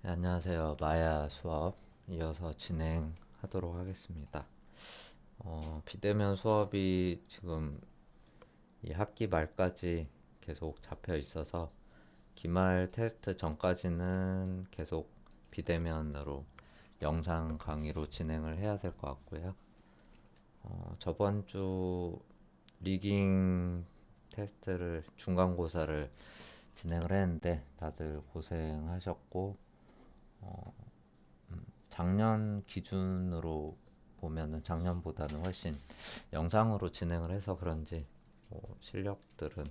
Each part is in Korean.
네, 안녕하세요. 마야 수업 이어서 진행하도록 하겠습니다. 비대면 수업이 지금 이 학기 말까지 계속 잡혀 있어서 기말 테스트 전까지는 계속 비대면으로 영상 강의로 진행을 해야 될 것 같고요. 저번 주 리깅 테스트를 중간고사를 진행을 했는데 다들 고생하셨고 작년 기준으로 보면은 작년보다는 훨씬 영상으로 진행을 해서 그런지 실력들은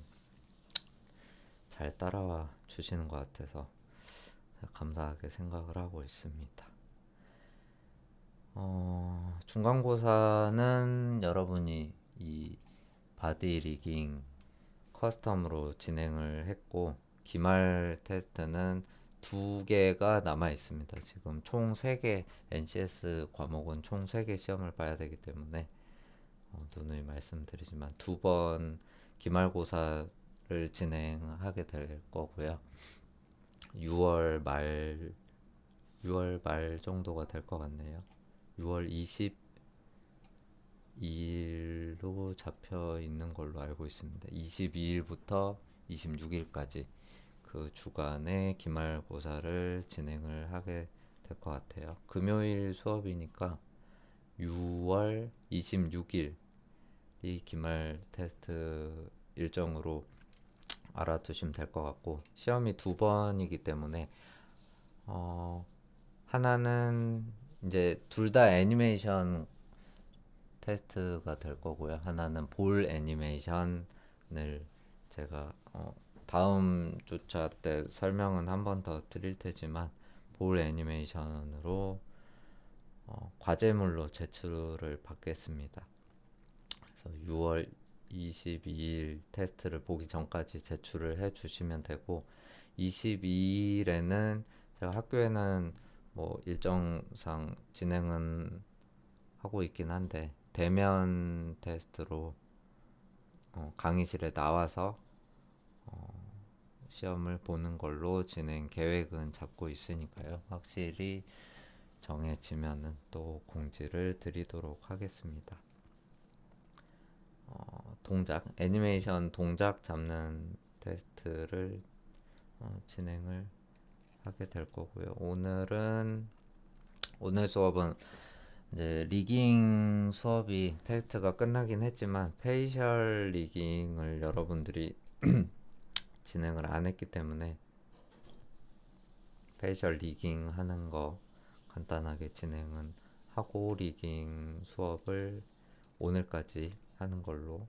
잘 따라와 주시는 것 같아서 감사하게 생각을 하고 있습니다. 중간고사는 여러분이 이 바디 리깅 커스텀으로 진행을 했고 기말 테스트는 두 개가 남아 있습니다. 지금 총 3개 NCS 과목은 총 3개 시험을 봐야 되기 때문에 누누이 말씀드리지만 두 번 기말고사를 진행하게 될 거고요. 6월 말 6월 말 정도가 될 것 같네요. 6월 22일로 잡혀 있는 걸로 알고 있습니다. 22일부터 26일까지 그 주간에 기말고사를 진행을 하게 될 것 같아요. 금요일 수업이니까 6월 26일이 기말 테스트 일정으로 알아두시면 될 것 같고 시험이 두 번이기 때문에 하나는 이제 둘 다 애니메이션 테스트가 될 거고요. 하나는 볼 애니메이션을 제가 다음 주차 때 설명은 한 번 더 드릴 테지만 볼 애니메이션으로 과제물로 제출을 받겠습니다. 그래서 6월 22일 테스트를 보기 전까지 제출을 해 주시면 되고 22일에는 제가 학교에는 뭐 일정상 진행은 하고 있긴 한데 대면 테스트로 강의실에 나와서 시험을 보는 걸로 진행 계획은 잡고 있으니까요. 확실히 정해지면은 또 공지를 드리도록 하겠습니다. 동작, 애니메이션 동작 잡는 테스트를 진행을 하게 될 거고요. 오늘 수업은 이제 리깅 수업이 테스트가 끝나긴 했지만 페이셜 리깅을 여러분들이 진행을 안 했기 때문에 페이셜 리깅 하는 거 간단하게 진행은 하고 리깅 수업을 오늘까지 하는 걸로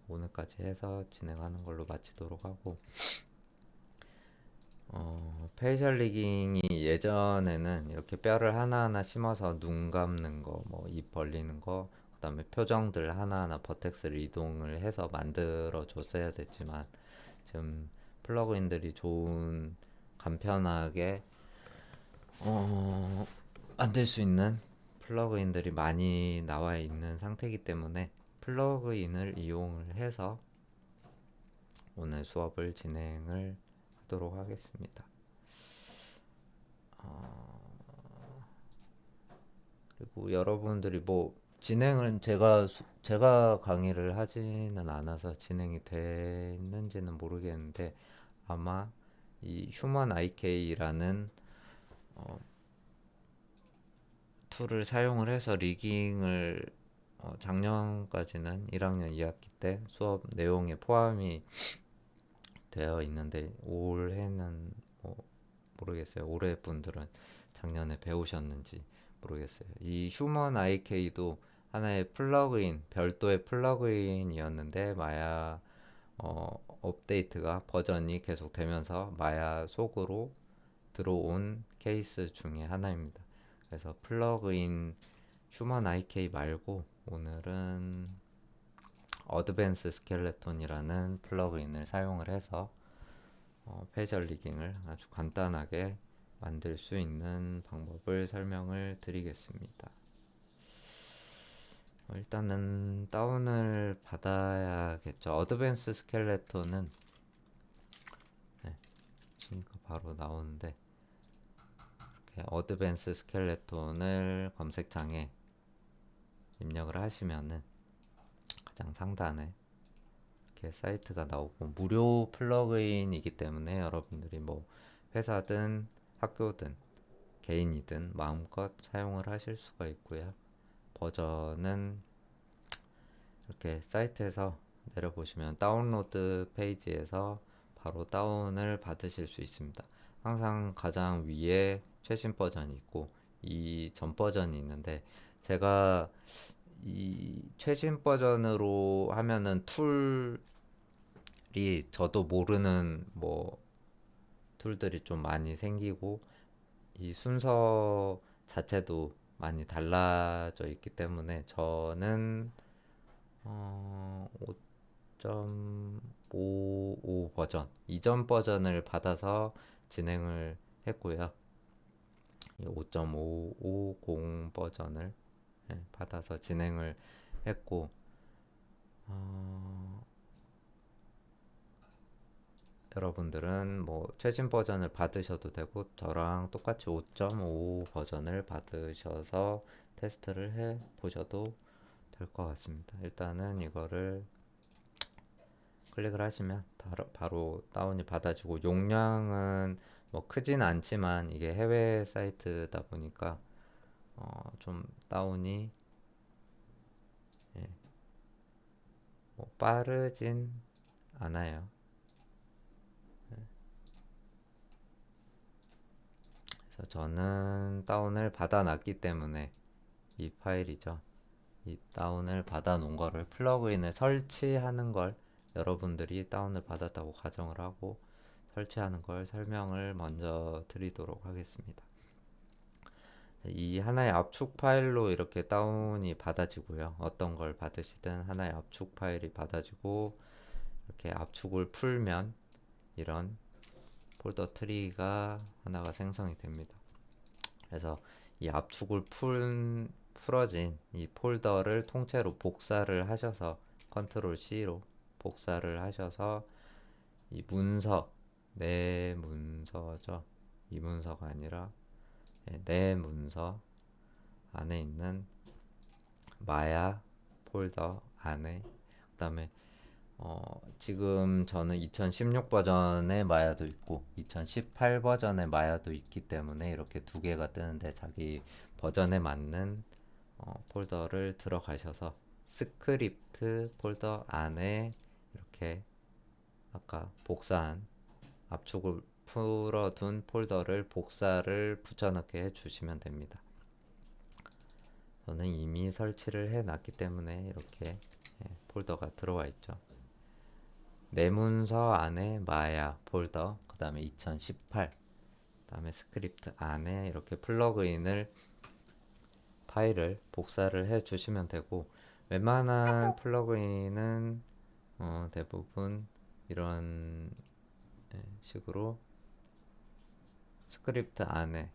오늘까지 해서 진행하는 걸로 마치도록 하고 페이셜 리깅이 예전에는 이렇게 뼈를 하나하나 심어서 눈 감는 거, 뭐 입 벌리는 거, 그다음에 표정들 하나하나 버텍스를 이동을 해서 만들어 줬어야 됐지만 지금 플러그인들이 좋은 간편하게 만들 수 있는 플러그인들이 많이 나와 있는 상태이기 때문에 플러그인을 이용을 해서 오늘 수업을 진행을 하도록 하겠습니다. 그리고 여러분들이 뭐 진행은 제가 강의를 하지는 않아서 진행이 됐는지는 모르겠는데 아마 이 휴먼 IK라는 툴을 사용을 해서 리깅을 작년까지는 1학년 2학기 때 수업 내용에 포함이 되어 있는데 올해는 뭐 모르겠어요. 올해 분들은 작년에 배우셨는지 모르겠어요. 이 휴먼 IK도 하나의 플러그인, 별도의 플러그인이었는데 마야 업데이트가 버전이 계속 되면서 마야 속으로 들어온 케이스 중에 하나입니다. 그래서 플러그인 휴먼 IK 말고 오늘은 어드밴스 스켈레톤이라는 플러그인을 사용을 해서 페이셜 리깅을 아주 간단하게 만들 수 있는 방법을 설명을 드리겠습니다. 일단은 다운을 받아야겠죠. 어드밴스 스켈레톤은 치니까 바로 나오는데 이렇게 어드밴스 스켈레톤을 검색창에 입력을 하시면은 가장 상단에 이렇게 사이트가 나오고, 무료 플러그인이기 때문에 여러분들이 뭐 회사든 학교든 개인이든 마음껏 사용을 하실 수가 있고요. 버전은 이렇게 사이트에서 내려보시면 다운로드 페이지에서 바로 다운을 받으실 수 있습니다. 항상 가장 위에 최신 버전이 있고 이 전 버전이 있는데, 제가 이 최신 버전으로 하면은 툴이 저도 모르는 뭐 툴들이 좀 많이 생기고, 이 순서 자체도 많이 달라져 있기 때문에 저는 5.55 버전, 이전 버전을 받아서 진행을 했고요. 5.550 버전을 받아서 진행을 했고, 여러분들은 뭐 최신 버전을 받으셔도 되고 저랑 똑같이 5.5 버전을 받으셔서 테스트를 해 보셔도 될 것 같습니다. 일단은 이거를 클릭을 하시면 바로 다운이 받아지고, 용량은 뭐 크진 않지만 이게 해외 사이트다 보니까 좀 다운이 뭐 빠르진 않아요. 그래서 저는 다운을 받아 놨기 때문에 이 파일이죠. 이 다운을 받아 놓은 거를, 플러그인을 설치하는 걸 여러분들이 다운을 받았다고 가정을 하고 설치하는 걸 설명을 먼저 드리도록 하겠습니다. 이 하나의 압축 파일로 이렇게 다운이 받아지고요. 어떤 걸 받으시든 하나의 압축 파일이 받아지고, 이렇게 압축을 풀면 이런 폴더 트리가 하나가 생성이 됩니다. 그래서 이 압축을 풀어진 이 폴더를 통째로 복사를 하셔서 컨트롤 C로 복사를 하셔서 이 문서, 내 문서죠. 이 문서가 아니라 내 문서 안에 있는 마야 폴더 안에, 그 다음에 지금 저는 2016 버전의 마야도 있고 2018 버전의 마야도 있기 때문에 이렇게 두 개가 뜨는데, 자기 버전에 맞는 폴더를 들어가셔서 스크립트 폴더 안에 이렇게 아까 복사한, 압축을 풀어둔 폴더를 복사를 붙여넣게 해주시면 됩니다. 저는 이미 설치를 해놨기 때문에 이렇게 폴더가 들어와 있죠. 내 문서 안에 마야 폴더, 그 다음에 2018, 그 다음에 스크립트 안에 이렇게 플러그인을, 파일을 복사를 해 주시면 되고, 웬만한 플러그인은 대부분 이런 식으로 스크립트 안에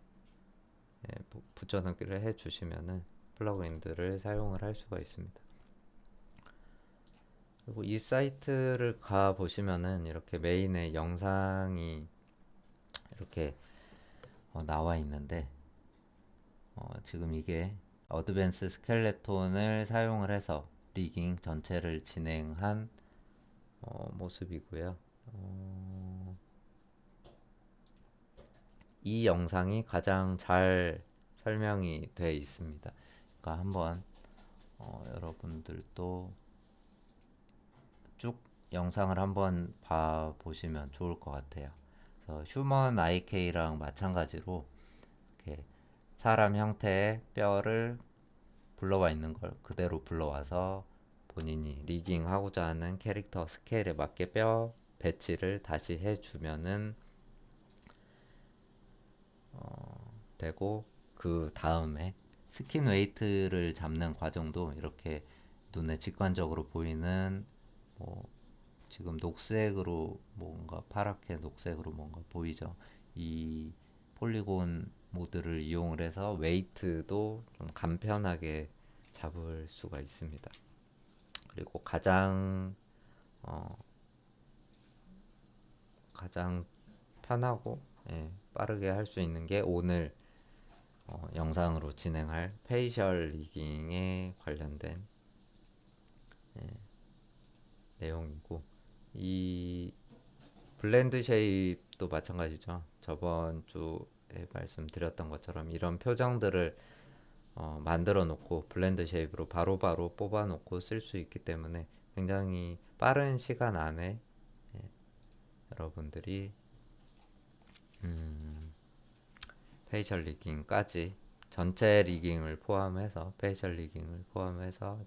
붙여넣기를 해 주시면은 플러그인들을 사용을 할 수가 있습니다. 그리고 이 사이트를 가 보시면은 이렇게 메인에 영상이 이렇게 나와 있는데, 지금 이게 어드밴스 스켈레톤을 사용을 해서 리깅 전체를 진행한 모습이고요. 이 영상이 가장 잘 설명이 되어 있습니다. 그러니까 한번 여러분들도 쭉 영상을 한번 봐 보시면 좋을 것 같아요. 그래서 휴먼 IK랑 마찬가지로 이렇게 사람 형태의 뼈를 불러와 있는 걸 그대로 불러와서 본인이 리깅하고자 하는 캐릭터 스케일에 맞게 뼈 배치를 다시 해주면은 되고, 그 다음에 스킨 웨이트를 잡는 과정도 이렇게 눈에 직관적으로 보이는, 뭐 지금 녹색으로 뭔가 파랗게 녹색으로 뭔가 보이죠. 이 폴리곤 모드를 이용을 해서 웨이트도 좀 간편하게 잡을 수가 있습니다. 그리고 가장 편하고 빠르게 할 수 있는 게 오늘 영상으로 진행할 페이셜 리깅에 관련된 내용이고, 이 블렌드 쉐입도 마찬가지죠. 저번 주에 말씀드렸던 것처럼 이런 표정들을 만들어 놓고 블렌드 쉐입으로 바로바로 뽑아 놓고 쓸 수 있기 때문에 굉장히 빠른 시간 안에 여러분들이 페이셜 리깅까지 전체 리깅을 포함해서 페이셜 리깅을 포함해서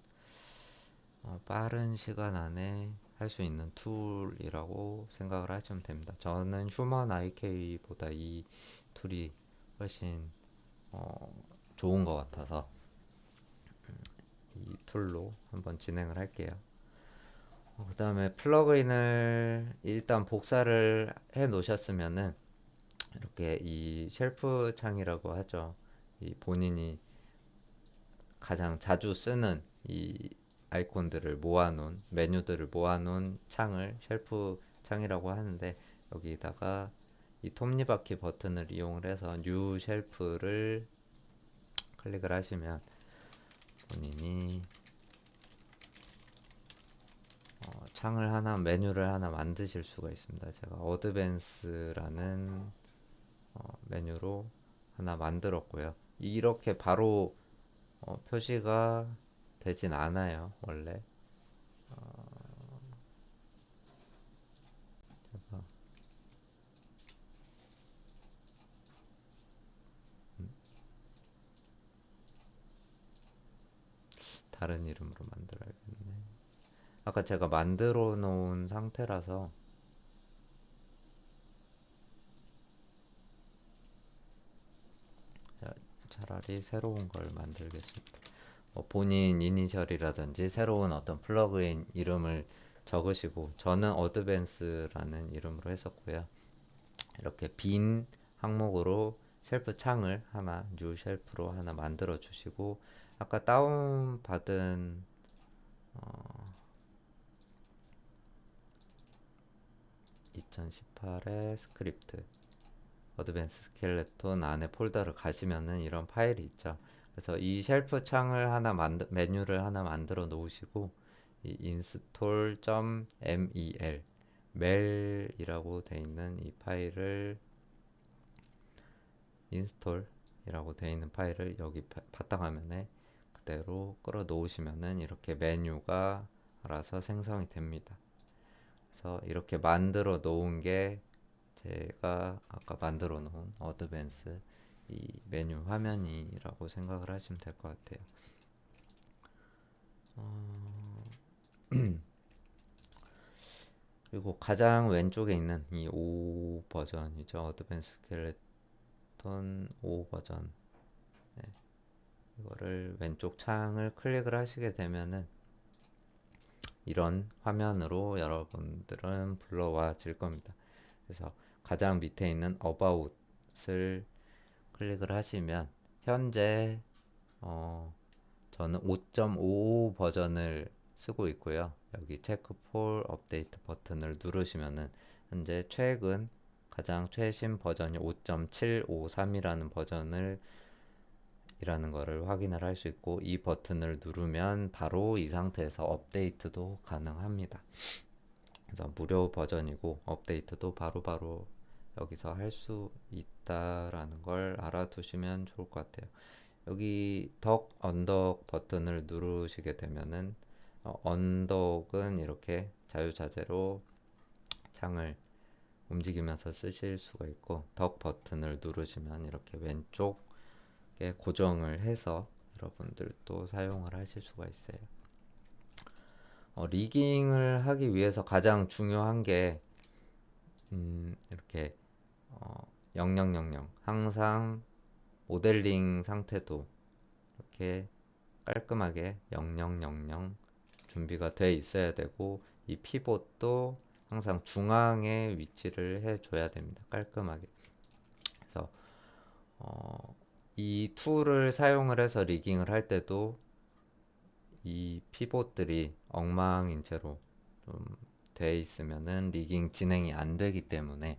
빠른 시간 안에 할 수 있는 툴이라고 생각을 하시면 됩니다. 저는 휴먼 IK보다 이 툴이 훨씬 좋은 것 같아서 이 툴로 한번 진행을 할게요. 그 다음에 플러그인을 일단 복사를 해 놓으셨으면은 이렇게 이 쉘프 창이라고 하죠. 이 본인이 가장 자주 쓰는 이 아이콘들을 모아놓은 메뉴들을 모아놓은 창을 쉘프 창이라고 하는데, 여기다가 이 톱니바퀴 버튼을 이용을 해서 뉴 쉘프를 클릭을 하시면 본인이 창을 하나, 메뉴를 하나 만드실 수가 있습니다. 제가 어드밴스라는 메뉴로 하나 만들었고요. 이렇게 바로 표시가 되진 않아요, 원래. 다른 이름으로 만들어야겠네. 아까 제가 만들어 놓은 상태라서 차라리 새로운 걸 만들겠습니다. 본인 이니셜이라든지 새로운 어떤 플러그인 이름을 적으시고, 저는 어드밴스라는 이름으로 했었고요. 이렇게 빈 항목으로 쉘프 창을 하나, 뉴 쉘프로 하나 만들어 주시고, 아까 다운 받은 2018의 스크립트 어드밴스 스켈레톤 안에 폴더를 가시면은 이런 파일이 있죠. 그래서 이 쉘프 창을 하나 메뉴를 하나 만들어 놓으시고, 이 install.mel 멜이라고 되어 있는 이 파일을 인스톨이라고 되어 있는 파일을 여기 바탕화면에 그대로 끌어 놓으시면은 이렇게 메뉴가 알아서 생성이 됩니다. 그래서 이렇게 만들어 놓은 게 제가 아까 만들어 놓은 어드밴스 이 메뉴 화면이라고 생각을 하시면 될 것 같아요. 그리고 가장 왼쪽에 있는 이 5 버전이죠. 어드밴스 스켈레톤 5 버전. 네. 이거를 왼쪽 창을 클릭을 하시게 되면은 이런 화면으로 여러분들은 불러와질 겁니다. 그래서 가장 밑에 있는 About을 클릭을 하시면 현재 저는 5.5 버전을 쓰고 있고요. 여기 체크 폴 업데이트 버튼을 누르시면은 현재 최근 가장 최신 버전이 5.753이라는 버전을 이라는 거를 확인을 할 수 있고, 이 버튼을 누르면 바로 이 상태에서 업데이트도 가능합니다. 그래서 무료 버전이고 업데이트도 바로바로 여기서 할 수 있다라는 걸 알아두시면 좋을 것 같아요. 여기 덕 언덕 버튼을 누르시게 되면은 언덕은 이렇게 자유자재로 창을 움직이면서 쓰실 수가 있고, 덕 버튼을 누르시면 이렇게 왼쪽에 고정을 해서 여러분들도 사용을 하실 수가 있어요. 리깅을 하기 위해서 가장 중요한 게 이렇게 0000 항상 모델링 상태도 이렇게 깔끔하게 0000 준비가 돼 있어야 되고, 이 피봇도 항상 중앙에 위치를 해줘야 됩니다. 깔끔하게. 그래서 이 툴을 사용을 해서 리깅을 할 때도 이 피봇들이 엉망인 채로 좀 돼 있으면은 리깅 진행이 안 되기 때문에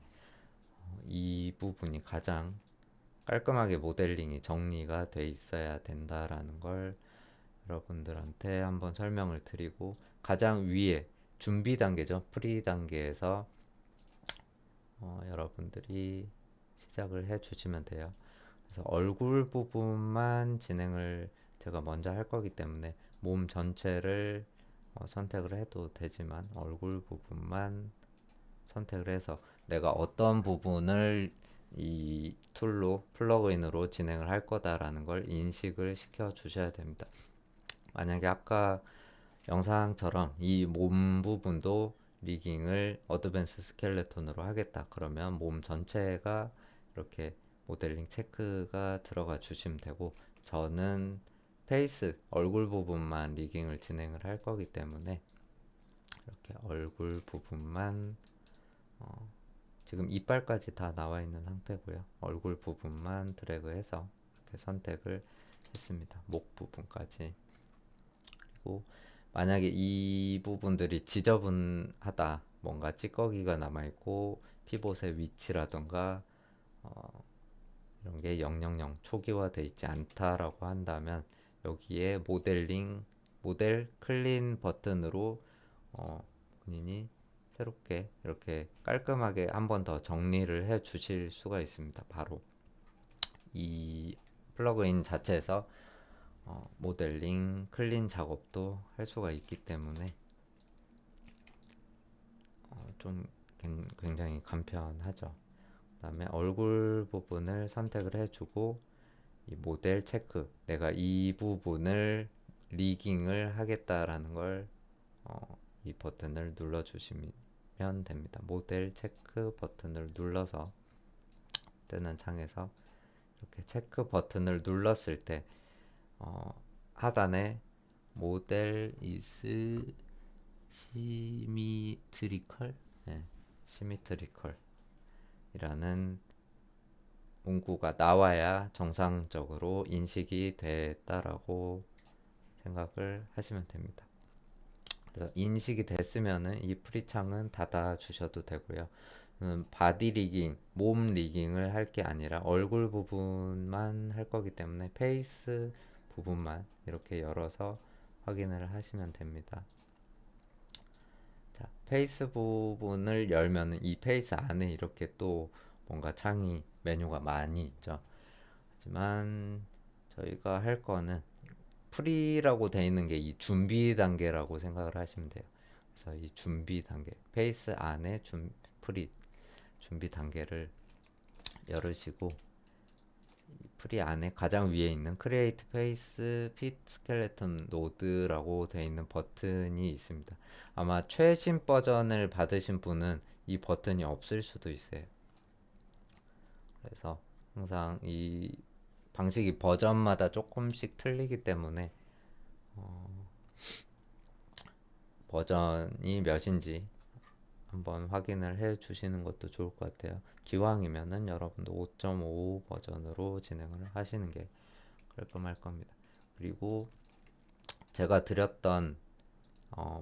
이 부분이 가장 깔끔하게 모델링이 정리가 돼 있어야 된다라는 걸 여러분들한테 한번 설명을 드리고, 가장 위에 준비 단계죠. 프리 단계에서 여러분들이 시작을 해 주시면 돼요. 그래서 얼굴 부분만 진행을 제가 먼저 할 거기 때문에 몸 전체를 선택을 해도 되지만, 얼굴 부분만 선택을 해서 내가 어떤 부분을 이 툴로 플러그인으로 진행을 할 거다라는 걸 인식을 시켜 주셔야 됩니다. 만약에 아까 영상처럼 이 몸 부분도 리깅을 어드밴스 스켈레톤으로 하겠다 그러면 몸 전체가 이렇게 모델링 체크가 들어가 주시면 되고, 저는 페이스 얼굴 부분만 리깅을 진행을 할 거기 때문에 이렇게 얼굴 부분만 지금 이빨까지 다 나와 있는 상태고요. 얼굴 부분만 드래그해서 이렇게 선택을 했습니다. 목 부분까지. 그리고 만약에 이 부분들이 지저분하다, 뭔가 찌꺼기가 남아있고 피봇의 위치라던가 이런 게 000 초기화되어 있지 않다라고 한다면, 여기에 모델 클린 버튼으로 본인이 새롭게 이렇게 깔끔하게 한 번 더 정리를 해 주실 수가 있습니다. 바로 이 플러그인 자체에서 모델링 클린 작업도 할 수가 있기 때문에 좀 굉장히 간편하죠. 그 다음에 얼굴 부분을 선택을 해주고, 이 모델 체크, 내가 이 부분을 리깅을 하겠다라는 걸 이 버튼을 눌러 주시면 됩니다. 모델 체크 버튼을 눌러서 뜨는 창에서 이렇게 체크 버튼을 눌렀을 때 하단에 모델 is symmetrical, 네, symmetrical 이라는 문구가 나와야 정상적으로 인식이 됐다라고 생각을 하시면 됩니다. 그래서 인식이 됐으면은 이 프리창은 닫아 주셔도 되고요. 바디 리깅, 몸 리깅을 할 게 아니라 얼굴 부분만 할 거기 때문에 페이스 부분만 이렇게 열어서 확인을 하시면 됩니다. 자, 페이스 부분을 열면은 이 페이스 안에 이렇게 또 뭔가 창이 메뉴가 많이 있죠. 하지만 저희가 할 거는 프리라고 되어 있는 게 이 준비 단계라고 생각을 하시면 돼요. 그래서 이 준비 단계, 페이스 안에 프리 준비 단계를 열으시고, 프리 안에 가장 위에 있는 Create Face Fit Skeleton Node라고 되어 있는 버튼이 있습니다. 아마 최신 버전을 받으신 분은 이 버튼이 없을 수도 있어요. 그래서 항상 이 방식이 버전마다 조금씩 틀리기 때문에 버전이 몇인지 한번 확인을 해 주시는 것도 좋을 것 같아요. 기왕이면은 여러분도 5.5 버전으로 진행을 하시는 게 깔끔할 겁니다. 그리고 제가 드렸던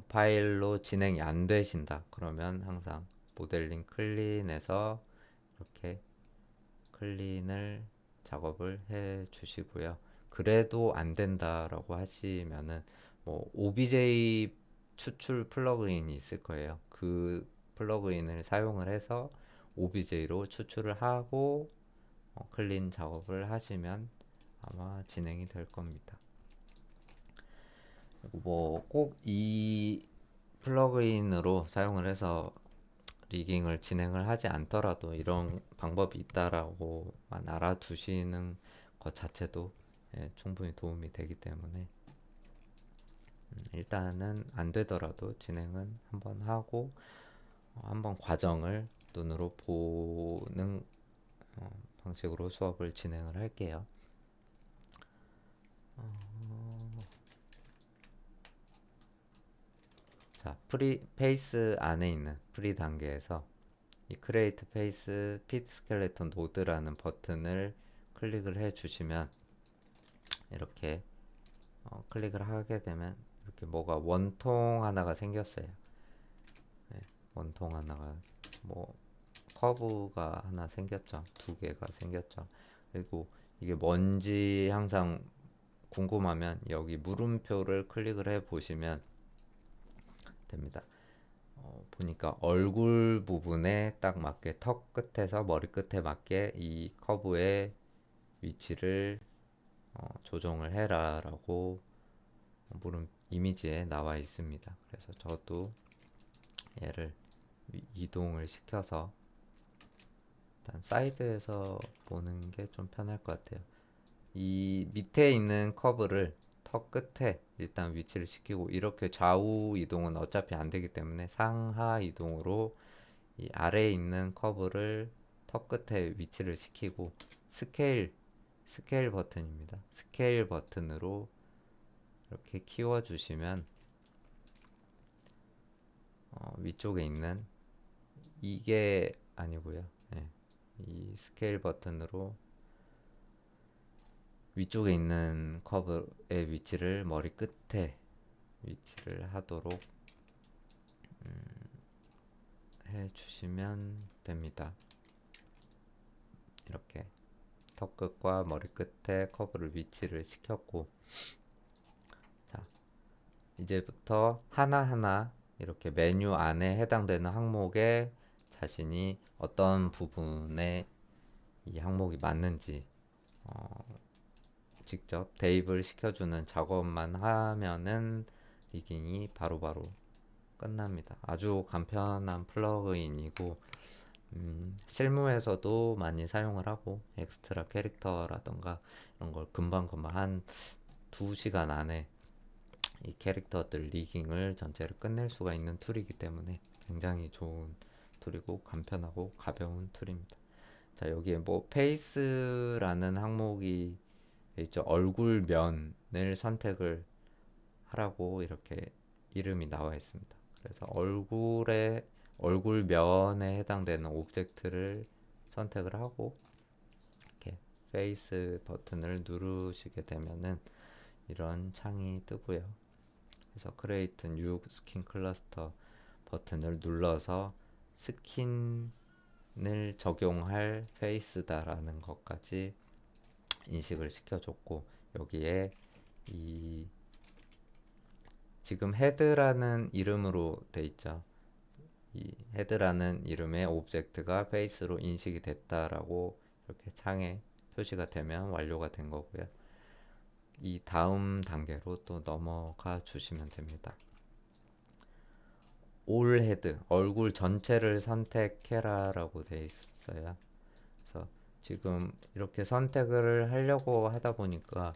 파일로 진행이 안 되신다 그러면 항상 모델링 클린에서 이렇게 클린을 작업을 해 주시고요. 그래도 안 된다라고 하시면은 뭐 OBJ 추출 플러그인이 있을 거예요. 그 플러그인을 사용을 해서 OBJ로 추출을 하고 클린 작업을 하시면 아마 진행이 될 겁니다. 뭐 꼭 이 플러그인으로 사용을 해서 리깅을 진행을 하지 않더라도 이런 방법이 있다라고만 알아두시는 것 자체도 충분히 도움이 되기 때문에 일단은 안 되더라도 진행은 한번 하고 한번 과정을 눈으로 보는 방식으로 수업을 진행을 할게요. 자, 페이스 안에 있는 프리 단계에서 이 Create Face Fit Skeleton Node라는 버튼을 클릭을 해 주시면 이렇게 클릭을 하게 되면 이렇게 뭐가 원통 하나가 생겼어요. 네, 원통 하나가 뭐 커브가 하나 생겼죠. 두 개가 생겼죠. 그리고 이게 뭔지 항상 궁금하면 여기 물음표를 클릭을 해 보시면 됩니다. 보니까 얼굴 부분에 딱 맞게 턱 끝에서 머리 끝에 맞게 이 커브의 위치를 조정을 해라 라고 물음 이미지에 나와 있습니다. 그래서 저도 얘를 이동을 시켜서 일단 사이드에서 보는 게 좀 편할 것 같아요. 이 밑에 있는 커브를 턱 끝에 일단 위치를 시키고, 이렇게 좌우 이동은 어차피 안 되기 때문에 상하 이동으로 이 아래에 있는 커브를 턱 끝에 위치를 시키고, 스케일 버튼입니다. 스케일 버튼으로 이렇게 키워 주시면 위쪽에 있는, 이게 아니고요. 네, 이 스케일 버튼으로 위쪽에 있는 커브의 위치를 머리 끝에 위치를 하도록 해 주시면 됩니다. 이렇게 턱 끝과 머리 끝에 커브를 위치를 시켰고, 자, 이제부터 하나하나 이렇게 메뉴 안에 해당되는 항목에 자신이 어떤 부분에 이 항목이 맞는지 직접 대입을 시켜주는 작업만 하면은 리깅이 바로바로 끝납니다. 아주 간편한 플러그인이고, 실무에서도 많이 사용을 하고, 엑스트라 캐릭터라던가 이런 걸 금방금방 한 2시간 안에 이 캐릭터들 리깅을 전체를 끝낼 수가 있는 툴이기 때문에 굉장히 좋은 툴이고 간편하고 가벼운 툴입니다. 자, 여기에 뭐 페이스라는 항목이 있죠. 얼굴면을 선택을 하라고 이렇게 이름이 나와 있습니다. 그래서 얼굴면에 해당되는 오브젝트를 선택을 하고 이렇게 페이스 버튼을 누르시게 되면은 이런 창이 뜨고요. 그래서 Create New Skin Cluster 버튼을 눌러서 스킨을 적용할 페이스다라는 것까지 인식을 시켜줬고, 여기에 이 지금 헤드라는 이름으로 돼 있죠. 이 헤드라는 이름의 오브젝트가 페이스로 인식이 됐다라고 이렇게 창에 표시가 되면 완료가 된 거고요. 이 다음 단계로 또 넘어가 주시면 됩니다. 올 헤드, 얼굴 전체를 선택해라 라고 되어 있었어요. 그래서 지금 이렇게 선택을 하려고 하다 보니까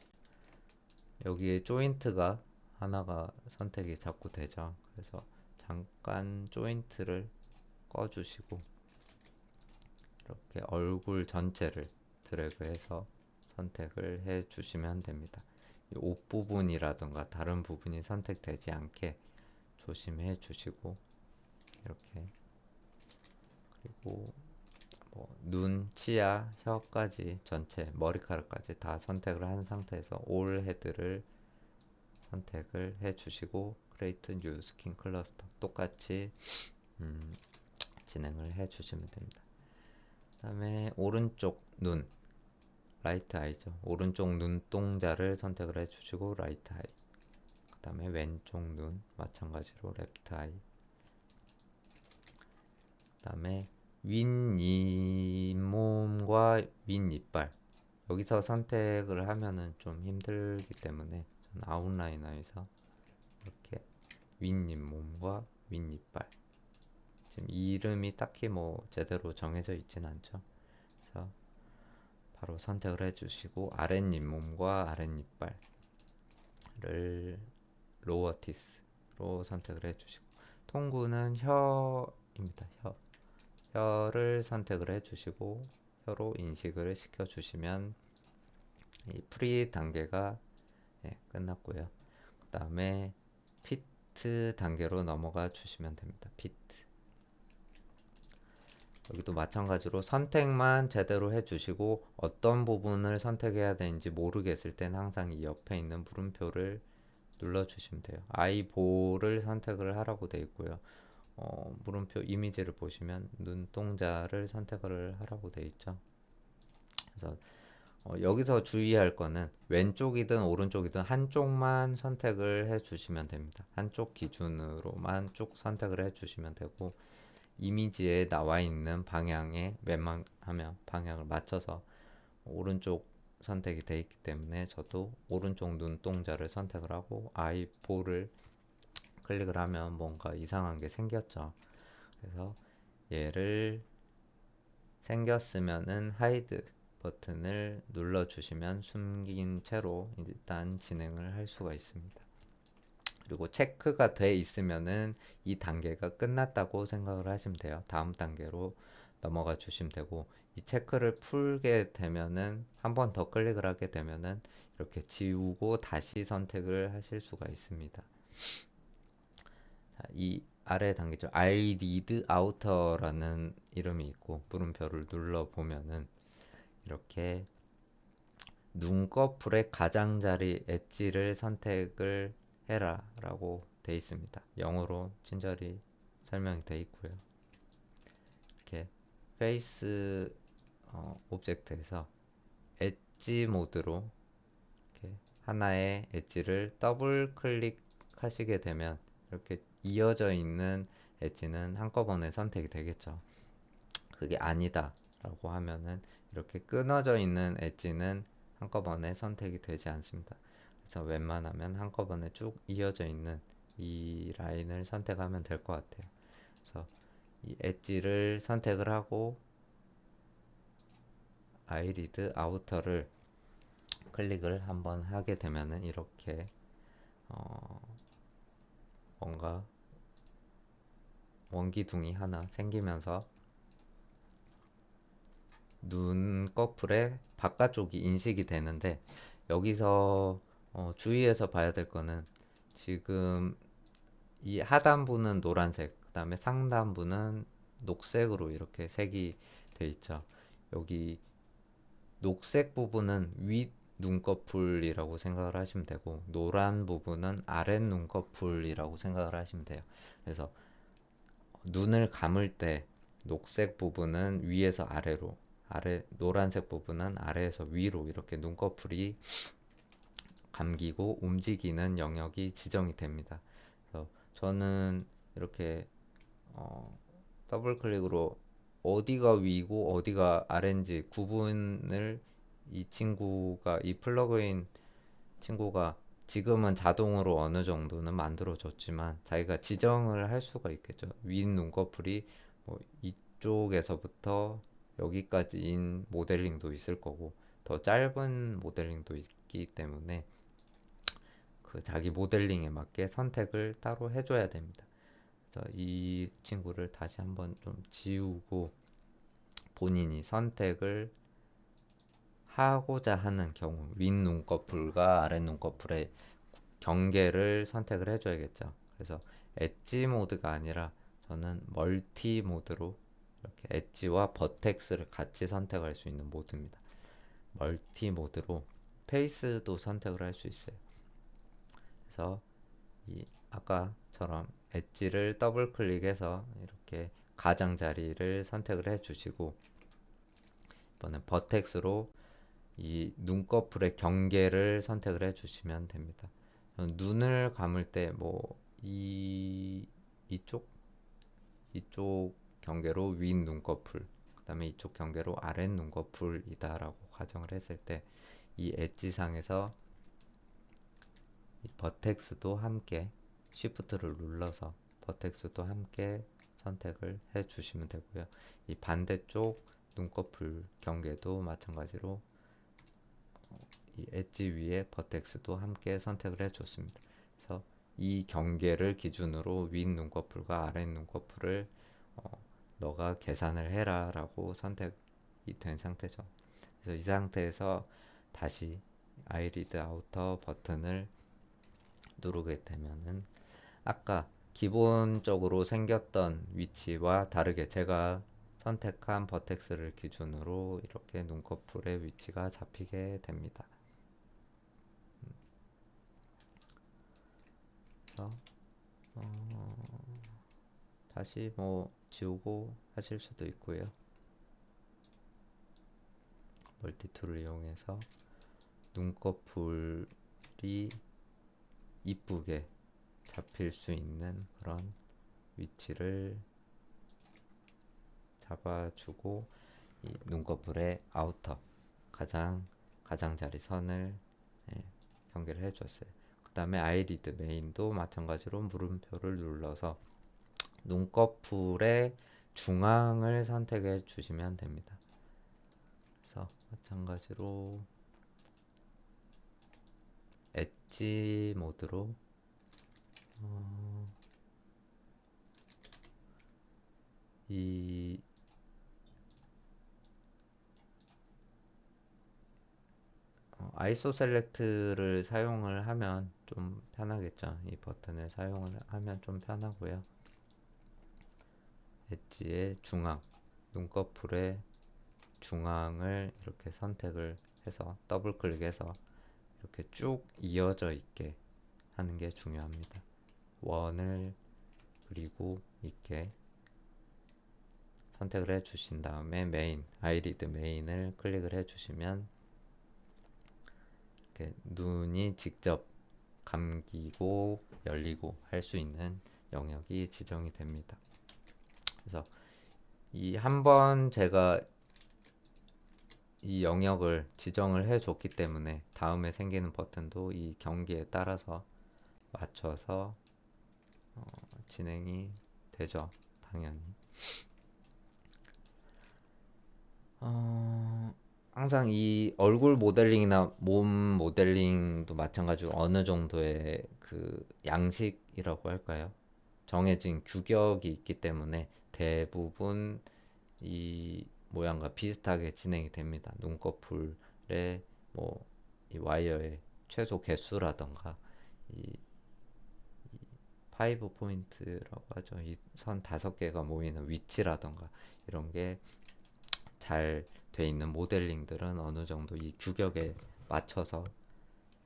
여기에 조인트가 하나가 선택이 자꾸 되죠. 그래서 잠깐 조인트를 꺼주시고 이렇게 얼굴 전체를 드래그해서 선택을 해 주시면 됩니다. 이 옷 부분이라든가 다른 부분이 선택되지 않게 조심해 주시고, 이렇게, 그리고 뭐 눈, 치아, 혀까지 전체 머리카락까지 다 선택을 한 상태에서 올 헤드를 선택을 해 주시고 Create New Skin Cluster 똑같이 진행을 해 주시면 됩니다. 그 다음에 오른쪽 눈, 라이트 아이죠. 오른쪽 눈동자를 선택을 해 주시고 라이트 아이. 그 다음에 왼쪽 눈 마찬가지로 레프트 아이. 그 다음에 윗잇몸과 윗이빨, 여기서 선택을 하면은 좀 힘들기 때문에 저는 아웃라이너에서 이렇게 윗잇몸과 윗이빨, 지금 이 이름이 딱히 뭐 제대로 정해져 있진 않죠. 그래서 바로 선택을 해주시고 아랫잇몸과 아랫이빨을 로어 티스로 선택을 해주시고, 통구는 혀입니다. 혀를 선택을 해주시고 혀로 인식을 시켜주시면 이 프리 단계가 끝났고요. 그 다음에 피트 단계로 넘어가 주시면 됩니다. 피트. 여기도 마찬가지로 선택만 제대로 해주시고, 어떤 부분을 선택해야 되는지 모르겠을 땐 항상 이 옆에 있는 물음표를 눌러주시면 돼요. 아이볼을 선택을 하라고 되어 있고요. 물음표 이미지를 보시면 눈동자를 선택을 하라고 되어 있죠. 그래서 여기서 주의할 거는 왼쪽이든 오른쪽이든 한쪽만 선택을 해 주시면 됩니다. 한쪽 기준으로만 쭉 선택을 해 주시면 되고, 이미지에 나와 있는 방향에 웬만하면 방향을 맞춰서 오른쪽 선택이 되어 있기 때문에 저도 오른쪽 눈동자를 선택을 하고 아이볼을 클릭을 하면 뭔가 이상한 게 생겼죠. 그래서 얘를 생겼으면은 하이드 버튼을 눌러 주시면 숨긴 채로 일단 진행을 할 수가 있습니다. 그리고 체크가 돼 있으면은 이 단계가 끝났다고 생각을 하시면 돼요. 다음 단계로 넘어가 주시면 되고, 이 체크를 풀게 되면은 한 번 더 클릭을 하게 되면은 이렇게 지우고 다시 선택을 하실 수가 있습니다. 자, 이 아래 단계죠. I read outer라는 이름이 있고 물음표를 눌러 보면은 이렇게 눈꺼풀의 가장자리 엣지를 선택을 해라 라고 돼 있습니다. 영어로 친절히 설명이 돼 있고요. 이렇게 페이스 오브젝트에서 엣지 모드로 이렇게 하나의 엣지를 더블 클릭하시게 되면 이렇게 이어져 있는 엣지는 한꺼번에 선택이 되겠죠. 그게 아니다 라고 하면은 이렇게 끊어져 있는 엣지는 한꺼번에 선택이 되지 않습니다. 그래서 웬만하면 한꺼번에 쭉 이어져 있는 이 라인을 선택하면 될 것 같아요. 그래서 이 엣지를 선택을 하고 아이리드 아우터를 클릭을 한번 하게 되면은 이렇게 뭔가 원기둥이 하나 생기면서 눈꺼풀의 바깥쪽이 인식이 되는데, 여기서 주의해서 봐야 될 거는 지금 이 하단부는 노란색, 그 다음에 상단부는 녹색으로 이렇게 색이 돼 있죠. 여기 녹색 부분은 윗 눈꺼풀이라고 생각을 하시면 되고, 노란 부분은 아랫 눈꺼풀이라고 생각을 하시면 돼요. 그래서 눈을 감을 때 녹색 부분은 위에서 아래로, 노란색 부분은 아래에서 위로 이렇게 눈꺼풀이 감기고 움직이는 영역이 지정이 됩니다. 그래서 저는 이렇게 더블 클릭으로 어디가 위고 어디가 아래인지 구분을 이 플러그인 친구가 지금은 자동으로 어느 정도는 만들어줬지만 자기가 지정을 할 수가 있겠죠. 윗 눈꺼풀이 뭐 이쪽에서부터 여기까지인 모델링도 있을 거고 더 짧은 모델링도 있기 때문에 그 자기 모델링에 맞게 선택을 따로 해줘야 됩니다. 그래서 이 친구를 다시 한번 좀 지우고 본인이 선택을 하고자 하는 경우 윗 눈꺼풀과 아랫 눈꺼풀의 경계를 선택을 해줘야겠죠. 그래서 엣지 모드가 아니라 저는 멀티 모드로 이렇게 엣지와 버텍스를 같이 선택할 수 있는 모드입니다. 멀티 모드로 페이스도 선택을 할 수 있어요. 그래서 이 아까처럼 엣지를 더블 클릭해서 이렇게 가장자리를 선택을 해 주시고, 이번엔 버텍스로 이 눈꺼풀의 경계를 선택을 해 주시면 됩니다. 눈을 감을 때 뭐 이쪽 경계로 윗 눈꺼풀, 그 다음에 이쪽 경계로 아랫 눈꺼풀이다라고 가정을 했을 때 이 엣지상에서 이 버텍스도 함께 쉬프트를 눌러서 버텍스도 함께 선택을 해 주시면 되고요. 이 반대쪽 눈꺼풀 경계도 마찬가지로 이 엣지 위에 버텍스도 함께 선택을 해 줬습니다. 그래서 이 경계를 기준으로 윗 눈꺼풀과 아랫 눈꺼풀을 너가 계산을 해라 라고 선택이 된 상태죠. 그래서 이 상태에서 다시 아이리드 아우터 버튼을 누르게 되면은 아까 기본적으로 생겼던 위치와 다르게 제가 선택한 버텍스를 기준으로 이렇게 눈꺼풀의 위치가 잡히게 됩니다. 그래서 다시 뭐 지우고 하실 수도 있고요. 멀티툴을 이용해서 눈꺼풀이 이쁘게 잡힐 수 있는 그런 위치를 잡아주고, 이 눈꺼풀의 아우터 가장자리 선을 경계를 해줬어요. 그 다음에 아이리드 메인도 마찬가지로 물음표를 눌러서 눈꺼풀의 중앙을 선택해 주시면 됩니다. 그래서 마찬가지로 엣지 모드로 이 아이소 셀렉트를 사용을 하면 좀 편하겠죠. 이 버튼을 사용을 하면 좀 편하고요. 엣지의 중앙, 눈꺼풀의 중앙을 이렇게 선택을 해서 더블 클릭해서 이렇게 쭉 이어져 있게 하는 게 중요합니다. 원을 그리고 있게 선택을 해 주신 다음에 메인, 아이리드 메인을 클릭을 해 주시면 이렇게 눈이 직접 감기고 열리고 할 수 있는 영역이 지정이 됩니다. 그래서 이 한번 제가 이 영역을 지정을 해 줬기 때문에 다음에 생기는 버튼도 이 경기에 따라서 맞춰서 진행이 되죠. 당연히. 항상 이 얼굴 모델링이나 몸 모델링도 마찬가지로 어느 정도의 그 양식이라고 할까요? 정해진 규격이 있기 때문에 대부분 이 모양과 비슷하게 진행이 됩니다. 눈꺼풀의 뭐 이 와이어의 최소 개수라던가 이 5 포인트라고 하죠. 이 선 5개가 모이는 위치라던가 이런 게 잘 돼 있는 모델링들은 어느 정도 이 규격에 맞춰서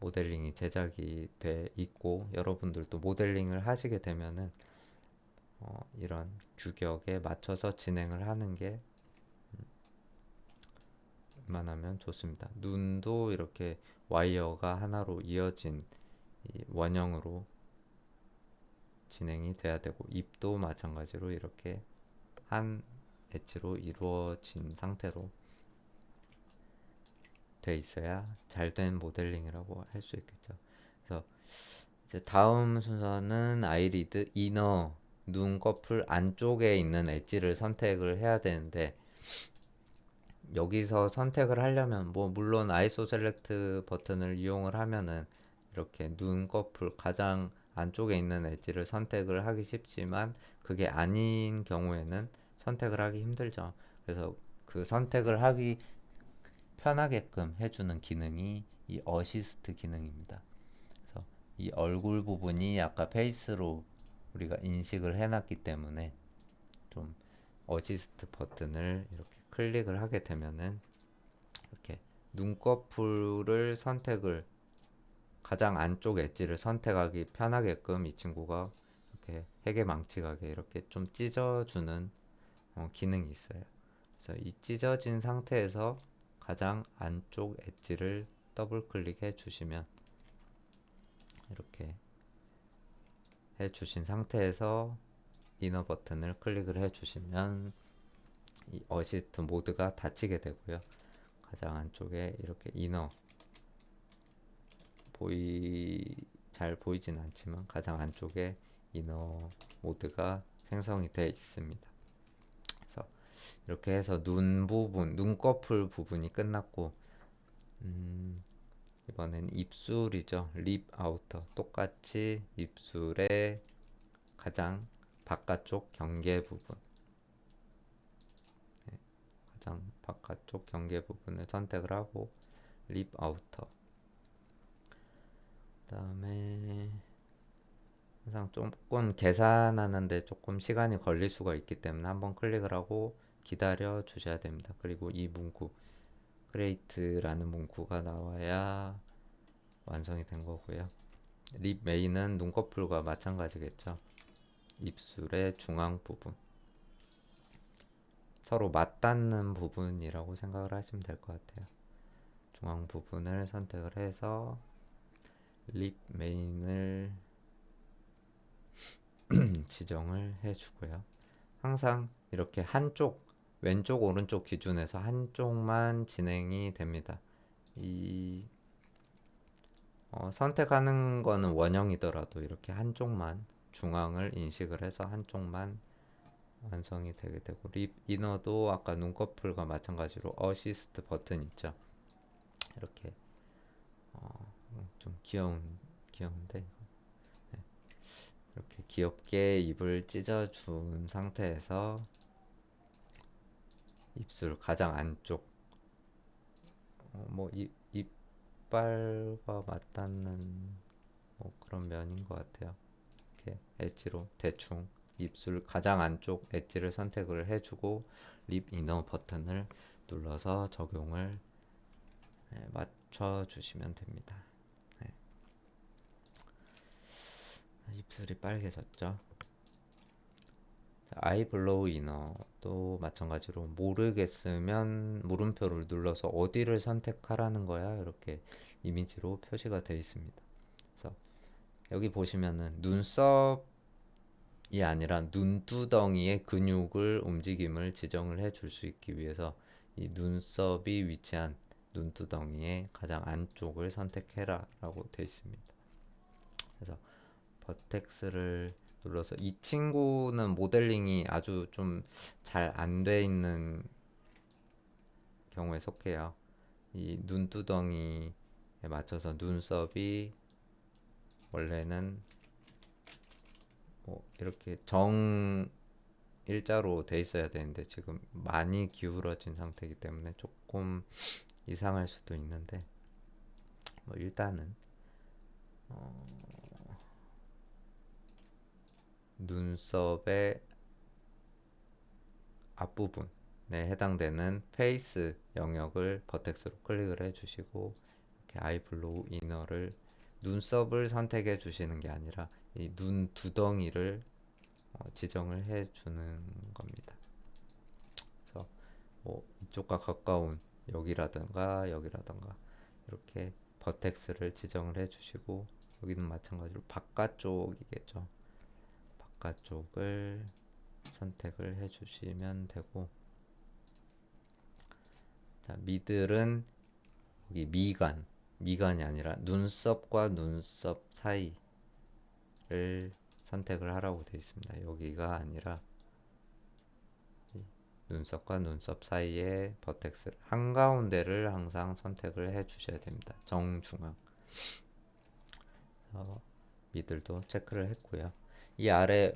모델링이 제작이 돼 있고, 여러분들도 모델링을 하시게 되면은 이런 규격에 맞춰서 진행을 하는 게 웬만하면 좋습니다. 눈도 이렇게 와이어가 하나로 이어진 이 원형으로 진행이 돼야 되고, 입도 마찬가지로 이렇게 한 엣지로 이루어진 상태로 돼 있어야 잘된 모델링이라고 할 수 있겠죠. 그래서 이제 다음 순서는 아이리드 이너 눈꺼풀 안쪽에 있는 엣지를 선택을 해야 되는데, 여기서 선택을 하려면 뭐 물론 아이소 셀렉트 버튼을 이용을 하면은 이렇게 눈꺼풀 가장 안쪽에 있는 엣지를 선택을 하기 쉽지만, 그게 아닌 경우에는 선택을 하기 힘들죠. 그래서 그 선택을 하기 편하게끔 해주는 기능이 이 어시스트 기능입니다. 그래서 이 얼굴 부분이 아까 페이스로 우리가 인식을 해놨기 때문에 좀 어시스트 버튼을 이렇게 클릭을 하게 되면은 이렇게 눈꺼풀을 선택을 가장 안쪽 엣지를 선택하기 편하게끔 이 친구가 이렇게 해계망치가게 이렇게 좀 찢어주는 기능이 있어요. 그래서 이 찢어진 상태에서 가장 안쪽 엣지를 더블 클릭해 주시면, 이렇게 해 주신 상태에서 이너 버튼을 클릭을 해 주시면 이 어시스트 모드가 닫히게 되고요. 가장 안쪽에 이렇게 이너 잘 보이진 않지만 가장 안쪽에 이너 모드가 생성이 되어 있습니다. 그래서 이렇게 해서 눈 부분, 눈꺼풀 부분이 끝났고, 이번엔 입술이죠. 립 아우터. 똑같이 입술의 가장 바깥쪽 경계 부분, 가장 바깥쪽 경계 부분을 선택을 하고 립 아우터. 그 다음에 항상 조금 계산하는데 조금 시간이 걸릴 수가 있기 때문에 한번 클릭을 하고 기다려 주셔야 됩니다. 그리고 이 문구 크레이트라는 문구가 나와야 완성이 된 거고요. 립 메인은 눈꺼풀과 마찬가지겠죠. 입술의 중앙 부분, 서로 맞닿는 부분이라고 생각을 하시면 될 것 같아요. 중앙 부분을 선택을 해서 립 메인을 지정을 해주고요. 항상 이렇게 한쪽, 왼쪽 오른쪽 기준에서 한쪽만 진행이 됩니다. 이 선택하는 거는 원형이더라도 이렇게 한쪽만 중앙을 인식을 해서 한쪽만 완성이 되게 되고, 립 이너도 아까 눈꺼풀과 마찬가지로 어시스트 버튼 있죠. 이렇게 좀 귀여운데 이렇게 귀엽게 입을 찢어준 상태에서 입술 가장 안쪽 이빨과 맞닿는 그런 면인 것 같아요. 이렇게 엣지로 대충 입술 가장 안쪽 엣지를 선택을 해주고 립 이너 버튼을 눌러서 적용을 맞춰주시면 됩니다. 네. 입술이 빨개졌죠. 아이블로우 이너도 마찬가지로 모르겠으면 물음표를 눌러서 어디를 선택하라는 거야 이렇게 이미지로 표시가 되어 있습니다. 그래서 여기 보시면은 눈썹이 아니라 눈두덩이의 근육을 움직임을 지정을 해 줄 수 있기 위해서 이 눈썹이 위치한 눈두덩이의 가장 안쪽을 선택해라 라고 되어 있습니다. 그래서 버텍스를 눌러서, 이 친구는 모델링이 아주 좀 잘 안 돼 있는 경우에 속해요. 이 눈두덩이에 맞춰서 눈썹이 원래는 이렇게 정 일자로 돼 있어야 되는데 지금 많이 기울어진 상태이기 때문에 조금 이상할 수도 있는데, 일단은 눈썹의 앞부분에 해당되는 페이스 영역을 버텍스로 클릭을 해주시고, 이렇게 아이블로우 이너를 눈썹을 선택해 주시는 게 아니라 이 눈 두덩이를 지정을 해 주는 겁니다. 그래서 이쪽과 가까운 여기라든가 이렇게 버텍스를 지정을 해 주시고, 여기는 마찬가지로 바깥쪽이겠죠. 바깥쪽을 선택을 해 주시면 되고, 자, 미들은 여기 미간이 아니라 눈썹과 눈썹 사이를 선택을 하라고 되어 있습니다. 여기가 아니라 눈썹과 눈썹 사이에 버텍스를 한가운데를 항상 선택을 해 주셔야 됩니다. 정중앙. 미들도 체크를 했고요. 이 아래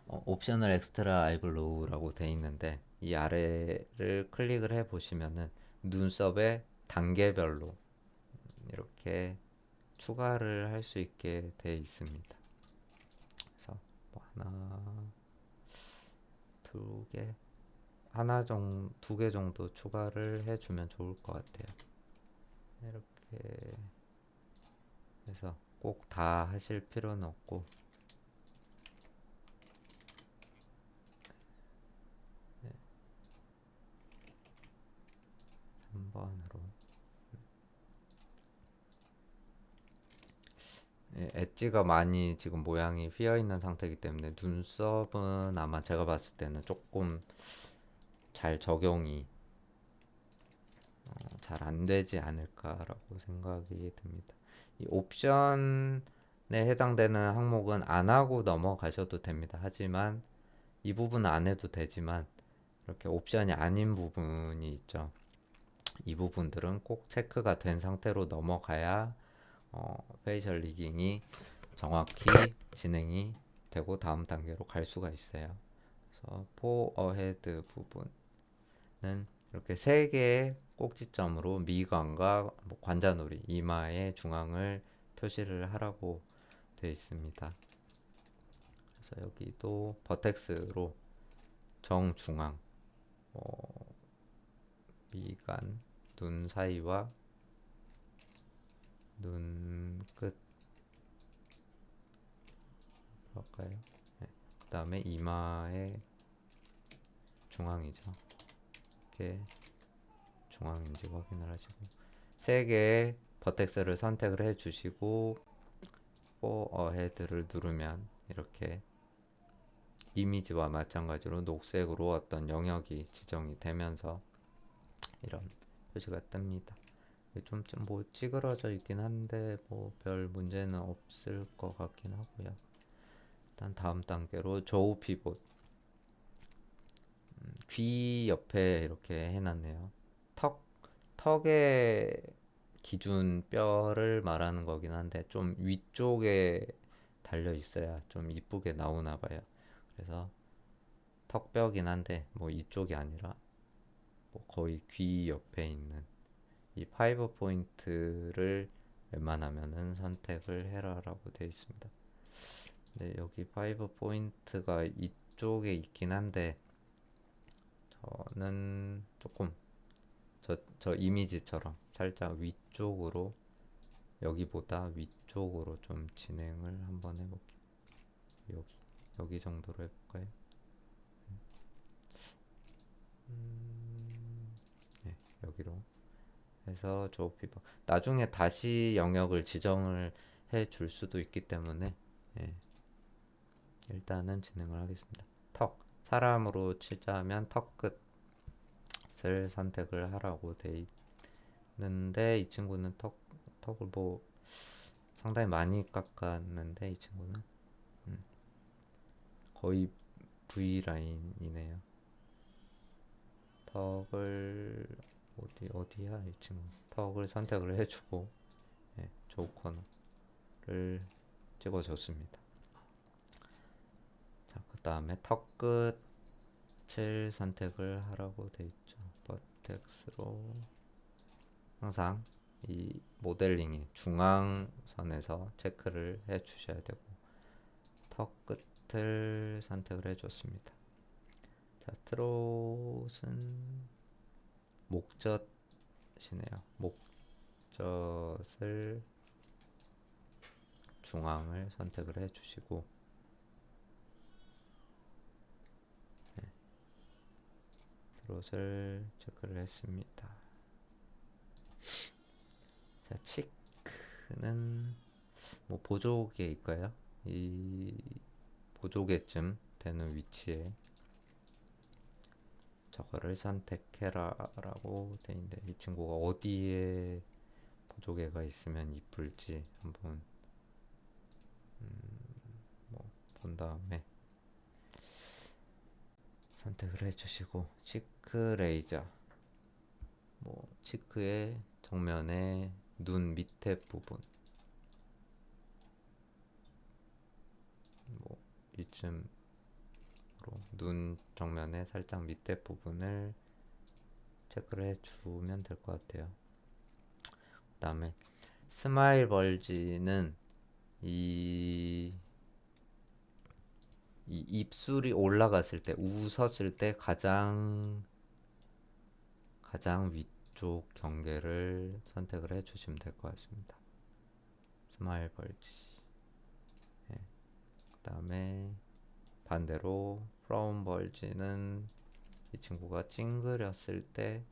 옵셔널 엑스트라 아이블로우라고 되어 있는데, 이 아래를 클릭을 해 보시면은 눈썹의 단계별로 이렇게 추가를 할 수 있게 되어 있습니다. 그래서 하나, 두 개 정도 추가를 해주면 좋을 것 같아요. 이렇게 해서 꼭 다 하실 필요는 없고, 한 번으로. 엣지가 많이 지금 모양이 휘어 있는 상태이기 때문에 눈썹은 아마 제가 봤을 때는 조금 잘 적용이 잘 안 되지 않을까라고 생각이 듭니다. 이 옵션에 해당되는 항목은 안 하고 넘어가셔도 됩니다. 하지만 이 부분은 안 해도 되지만 이렇게 옵션이 아닌 부분이 있죠. 이 부분들은 꼭 체크가 된 상태로 넘어가야 페이셜 리깅이 정확히 진행이 되고 다음 단계로 갈 수가 있어요. 그래서 포어헤드 부분은 이렇게 세 개의 꼭지점으로 미간과 관자놀이, 이마의 중앙을 표시를 하라고 되어 있습니다. 그래서 여기도 버텍스로 정중앙, 미간, 눈 사이와 눈 끝, 그럴까요? 네. 그 다음에 이마의 중앙이죠. 이렇게 중앙인지 확인을 하시고, 세 개의 버텍스를 선택을 해 주시고 Go Ahead를 누르면 이렇게 이미지와 마찬가지로 녹색으로 어떤 영역이 지정이 되면서 이런 표시가 뜹니다. 좀 뭐 찌그러져 있긴 한데 뭐 별 문제는 없을 것 같긴 하고요. 일단 다음 단계로 저우 피봇, 귀 옆에 이렇게 해놨네요. 턱의 기준 뼈를 말하는 거긴 한데 좀 위쪽에 달려 있어야 좀 이쁘게 나오나 봐요. 그래서 턱뼈긴 한데 뭐 이쪽이 아니라 뭐 거의 귀 옆에 있는 이 5 포인트를 웬만하면은 선택을 해라라고 되어 있습니다. 네, 여기 5 포인트가 이쪽에 있긴 한데 저는 조금 저 이미지처럼 살짝 위쪽으로 여기보다 위쪽으로 좀 진행을 한번 해볼게요. 여기 여기 정도로 해볼까요? 네, 여기로 해서 저 피버 나중에 다시 영역을 지정을 해 줄 수도 있기 때문에 예, 일단은 진행을 하겠습니다. 턱 사람으로 치자면 턱 끝을 선택을 하라고 돼 있는데 이 친구는 턱을 뭐 상당히 많이 깎았는데 이 친구는 거의 V 라인이네요. 턱을 어디야 이 친구 턱을 선택을 해주고 예, 조우 코너를 찍어줬습니다. 자, 그 다음에 턱 끝을 선택을 하라고 돼 있죠. 버텍스로 항상 이 모델링이 중앙선에서 체크를 해 주셔야 되고 턱 끝을 선택을 해 줬습니다. 자, 트롯은 목젖이네요. 목젖을 중앙을 선택을 해 주시고 트롯을 체크를 했습니다. 자, 치크는 뭐 보조개일까요? 이 보조개쯤 되는 위치에 저거를 선택해라 라고 돼 있는데 이 친구가 어디에 보조개가 있으면 이쁠지 한번 뭐 본 다음에 선택을 해주시고 치크 레이저 뭐 치크의 정면에 눈 밑에 부분 뭐 이쯤으로 눈 정면에 살짝 밑에 부분을 체크를 해주면 될 것 같아요. 그 다음에 스마일 벌지는 이 입술이 올라갔을 때 웃었을 때 가장 위쪽 경계를 선택을 해주시면 될 것 같습니다. 스마일 벌지. 네. 그 다음에 반대로 프라운 벌지는 이 친구가 찡그렸을 때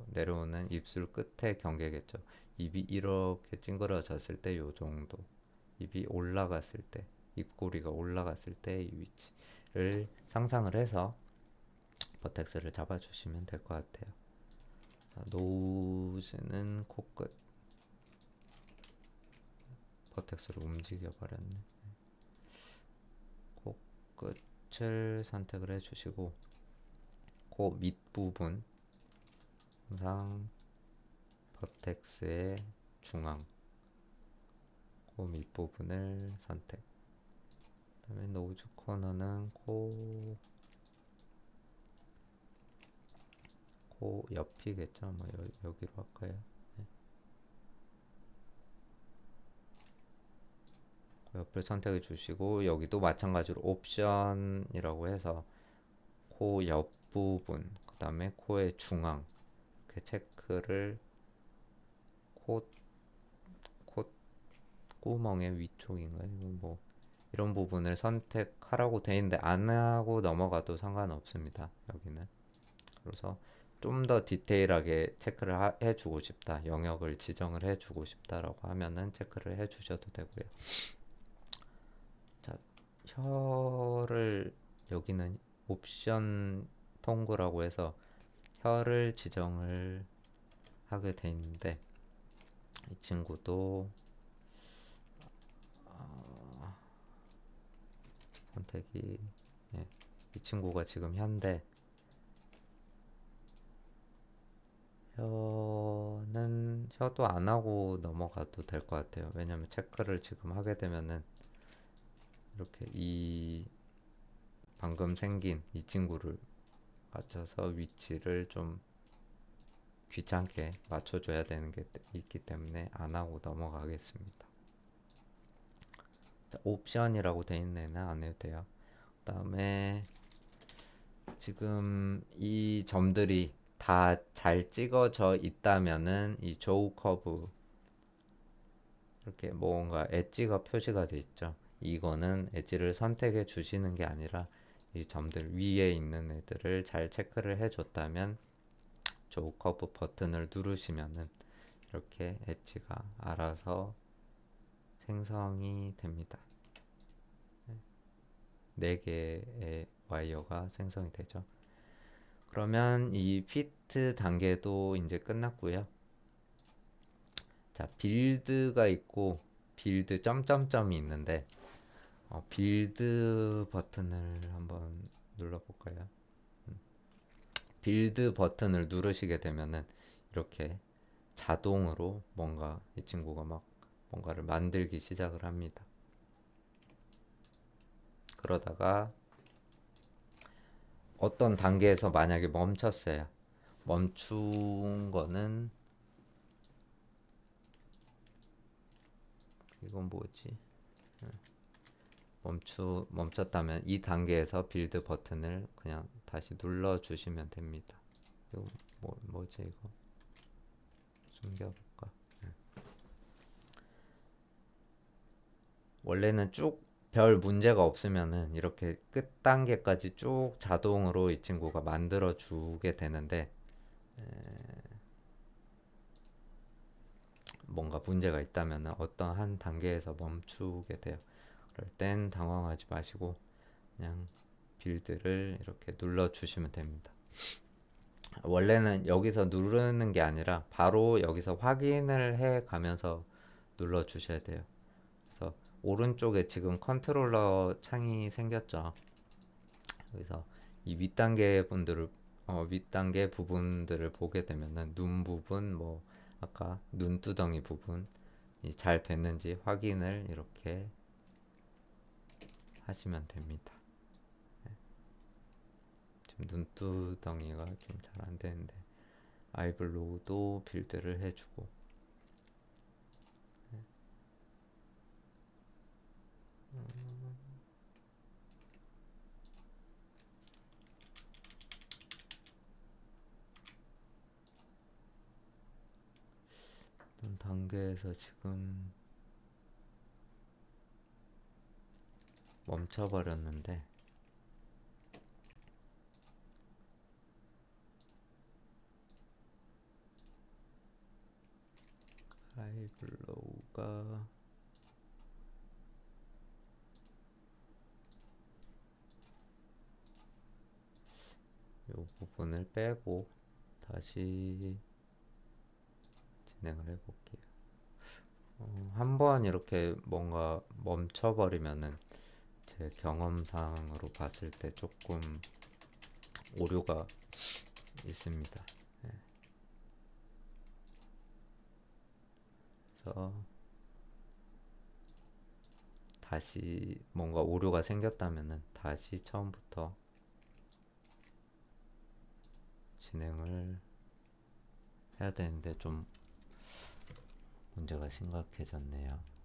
내려오는 입술 끝의 경계겠죠. 입이 이렇게 찡그러졌을 때 요 정도. 입이 올라갔을 때, 입꼬리가 올라갔을 때 이 위치를 상상을 해서 버텍스를 잡아주시면 될 것 같아요. 자, 노즈는 코끝. 버텍스를 움직여 버렸네. 코끝을 선택을 해주시고 코 밑부분 항상 버텍스의 중앙 코 밑부분을 선택. 그 다음에 노즈 코너는 코 옆이겠죠. 뭐 여기로 할까요? 네. 코 옆을 선택해 주시고 여기도 마찬가지로 옵션이라고 해서 코 옆부분 그 다음에 코의 중앙 이렇게 체크를 코 콧구멍의 위쪽인가요? 뭐 이런 부분을 선택하라고 돼 있는데 안 하고 넘어가도 상관없습니다. 여기는 그래서 좀 더 디테일하게 체크를 해주고 싶다, 영역을 지정을 해주고 싶다라고 하면은 체크를 해주셔도 되고요. 자, 혀를 여기는 옵션 통구라고 해서 혀를 지정을 하게 돼 있는데, 이 친구도 선택이, 예, 이 친구가 지금 혀인데, 혀도 안 하고 넘어가도 될 것 같아요. 왜냐면 체크를 지금 하게 되면은 이렇게 이 방금 생긴 이 친구를 맞춰서 위치를 좀 귀찮게 맞춰줘야 되는 게 있기 때문에 안 하고 넘어가겠습니다. 자, 옵션이라고 돼 있는 애는 안 해도 돼요. 그 다음에 지금 이 점들이 다 잘 찍어져 있다면은 이 조우 커브, 이렇게 뭔가 엣지가 표시가 돼 있죠. 이거는 엣지를 선택해 주시는 게 아니라 이 점들 위에 있는 애들을 잘 체크를 해 줬다면 조우 커브 버튼을 누르시면은 이렇게 엣지가 알아서 생성이 됩니다. 4개의 와이어가 생성이 되죠. 그러면 이 피트 단계도 이제 끝났고요. 자, 빌드가 있고 빌드 점점점이 있는데, 빌드 버튼을 한번 눌러볼까요? 빌드 버튼을 누르시게 되면은 이렇게 자동으로 뭔가 이 친구가 막 뭔가를 만들기 시작을 합니다. 그러다가 어떤 단계에서 만약에 멈췄어요. 멈춘 거는, 이건 뭐지? 멈췄다면 이 단계에서 빌드 버튼을 그냥 다시 눌러 주시면 됩니다. 이거 뭐지 이거? 숨겨볼까? 원래는 쭉 별 문제가 없으면은 이렇게 끝 단계까지 쭉 자동으로 이 친구가 만들어 주게 되는데, 뭔가 문제가 있다면은 어떤 한 단계에서 멈추게 돼요. 그럴 땐 당황하지 마시고 그냥 빌드를 이렇게 눌러 주시면 됩니다. 원래는 여기서 누르는 게 아니라 바로 여기서 확인을 해 가면서 눌러 주셔야 돼요. 그래서 오른쪽에 지금 컨트롤러 창이 생겼죠. 그래서 이 윗단계 부분들을 보게 되면은 눈 부분, 뭐 아까 눈두덩이 부분이 잘 됐는지 확인을 이렇게 하시면 됩니다. 지금 눈두덩이가 좀 잘 안 되는데 아이블로우도 빌드를 해주고, 눈 단계에서 지금 멈춰버렸는데, 아이블로우가 이 부분을 빼고 다시 진행을 해볼게요. 한번 이렇게 뭔가 멈춰버리면은 제 경험상으로 봤을 때 조금 오류가 있습니다. 네. 그래서 다시 뭔가 오류가 생겼다면은 다시 처음부터 진행을 해야 되는데 좀 문제가 심각해졌네요.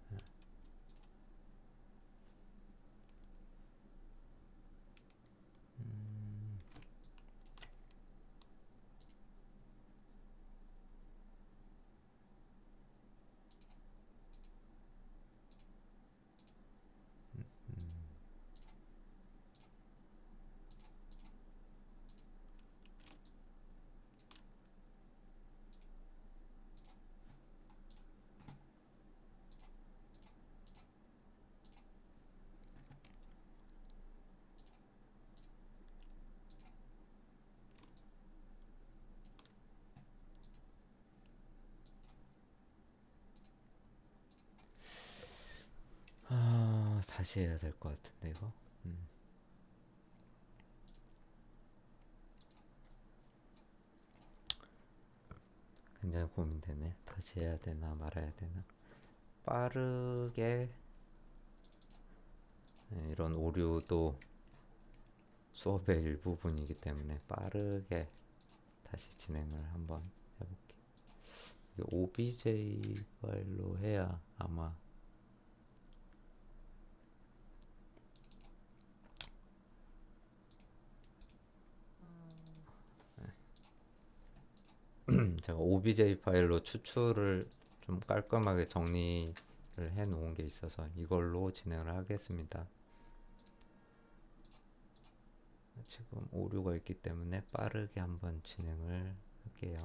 다시 해야 될 것 같은데 이거. 굉장히 고민되네. 다시 해야 되나 말아야 되나. 빠르게. 네, 이런 오류도 수업의 일부분이기 때문에 빠르게 다시 진행을 한번 해볼게. 이게 OBJ 파일로 해야 아마 제가 OBJ 파일로 추출을 좀 깔끔하게 정리를 해 놓은 게 있어서 이걸로 진행을 하겠습니다. 지금 오류가 있기 때문에 빠르게 한번 진행을 할게요.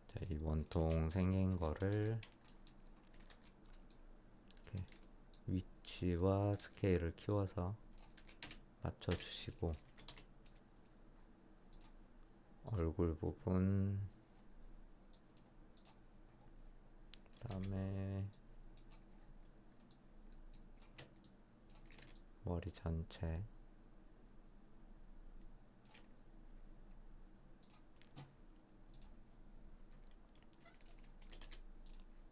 자, 이 원통 생긴 거를 이렇게 위치와 스케일을 키워서 맞춰주시고, 얼굴 부분, 그다음에 머리 전체,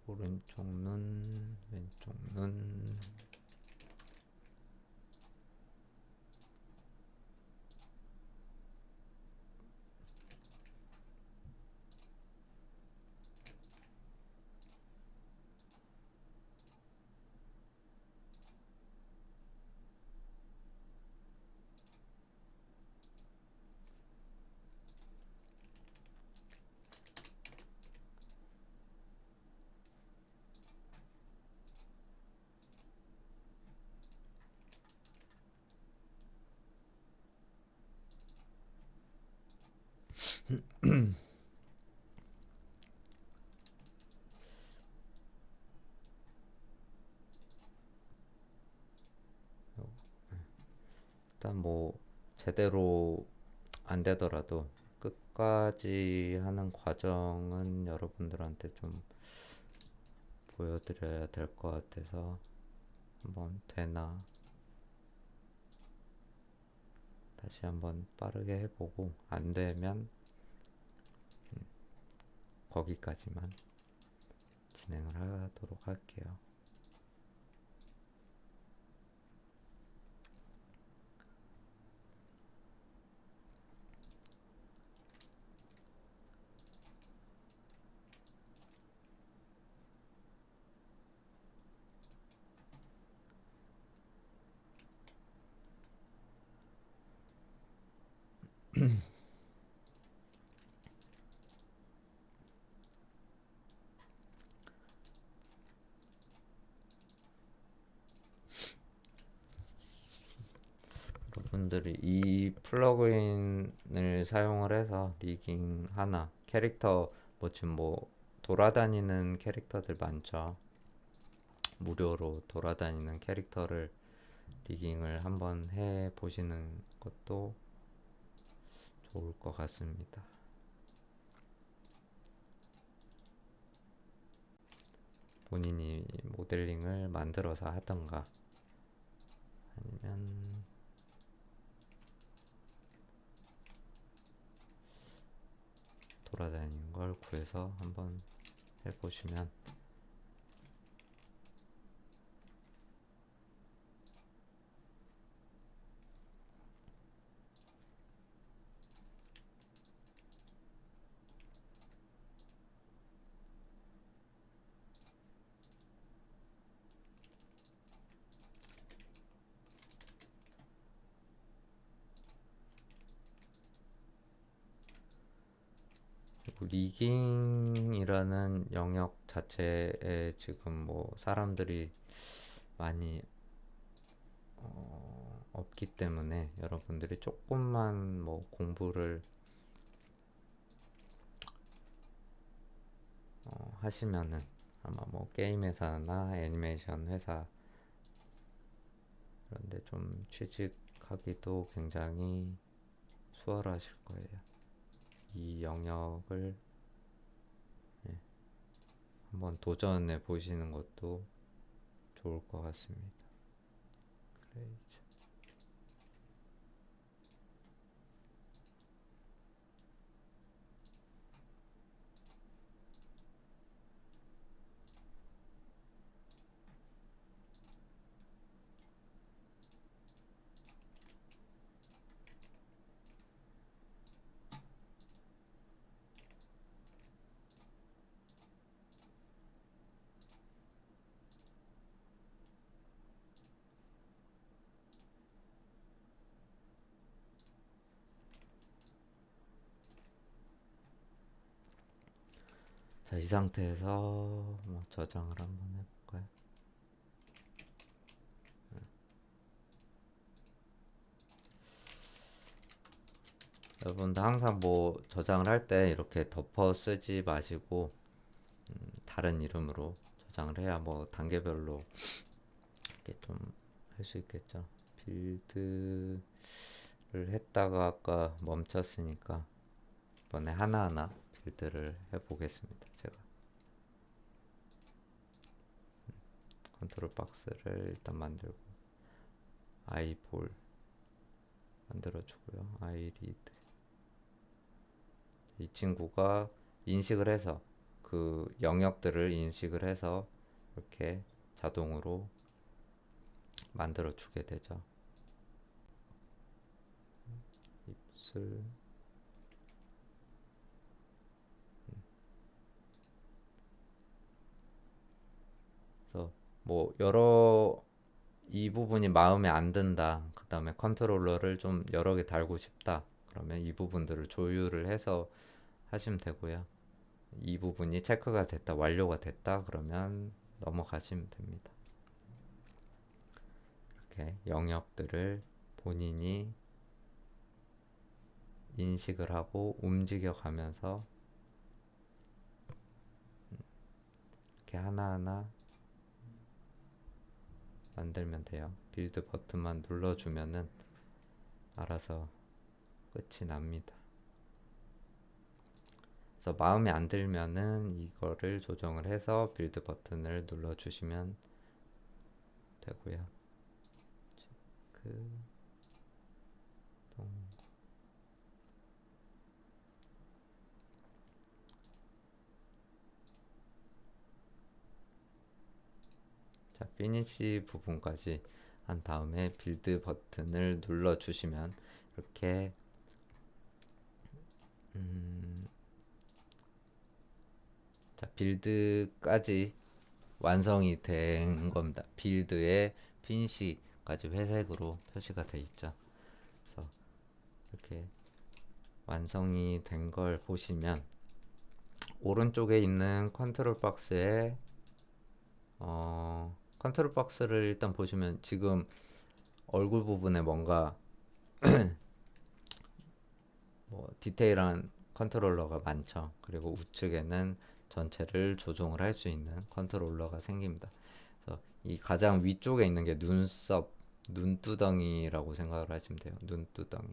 오른쪽 눈, 왼쪽 눈, 일단 뭐 제대로 안 되더라도 끝까지 하는 과정은 여러분들한테 좀 보여드려야 될 것 같아서 한번 되나 다시 한번 빠르게 해보고, 안 되면 거기까지만 진행을 하도록 할게요. 여러분들이 이 플러그인을 사용을 해서 리깅 하나, 캐릭터 뭐 지금 뭐 돌아다니는 캐릭터들 많죠. 무료로 돌아다니는 캐릭터를 리깅을 한번 해 보시는 것도 좋을 것 같습니다. 본인이 모델링을 만들어서 하던가 아니면 돌아다니는 걸 구해서 한번 해보시면 리깅이라는 영역 자체에 지금 뭐 사람들이 많이 없기 때문에 여러분들이 조금만 뭐 공부를 하시면은 아마 뭐 게임 회사나 애니메이션 회사 그런데 좀 취직하기도 굉장히 수월하실 거예요. 이 영역을 한번 도전해 보시는 것도 좋을 것 같습니다. 그레이죠. 자, 이 상태에서 뭐 저장을 한번 해볼까요? 여러분도 항상 뭐 저장을 할 때 이렇게 덮어 쓰지 마시고 다른 이름으로 저장을 해야 뭐 단계별로 이렇게 좀 할 수 있겠죠. 빌드를 했다가 아까 멈췄으니까 이번에 하나하나 빌드를 해보겠습니다. 제가 컨트롤 박스를 일단 만들고 아이볼 만들어주고요. 아이리드 이 친구가 인식을 해서 그 영역들을 인식을 해서 이렇게 자동으로 만들어 주게 되죠. 입술 그래서 뭐 여러 이 부분이 마음에 안 든다. 그 다음에 컨트롤러를 좀 여러 개 달고 싶다. 그러면 이 부분들을 조율을 해서 하시면 되고요. 이 부분이 체크가 됐다, 완료가 됐다. 그러면 넘어가시면 됩니다. 이렇게 영역들을 본인이 인식을 하고 움직여 가면서 이렇게 하나하나 만들면 돼요. 빌드 버튼만 눌러주면은 알아서 끝이 납니다. 그래서 마음에 안 들면은 이거를 조정을 해서 빌드 버튼을 눌러주시면 되고요. 그 자, 피니시 부분까지 한 다음에 빌드 버튼을 눌러주시면 이렇게 자, 빌드까지 완성이 된 겁니다. 빌드에 피니시까지 회색으로 표시가 돼 있죠. 그래서 이렇게 완성이 된 걸 보시면 오른쪽에 있는 컨트롤 박스에 컨트롤 박스를 일단 보시면 지금 얼굴 부분에 뭔가 뭐 디테일한 컨트롤러가 많죠. 그리고 우측에는 전체를 조종을 할 수 있는 컨트롤러가 생깁니다. 그래서 이 가장 위쪽에 있는 게 눈썹, 눈두덩이라고 생각을 하시면 돼요. 눈두덩이.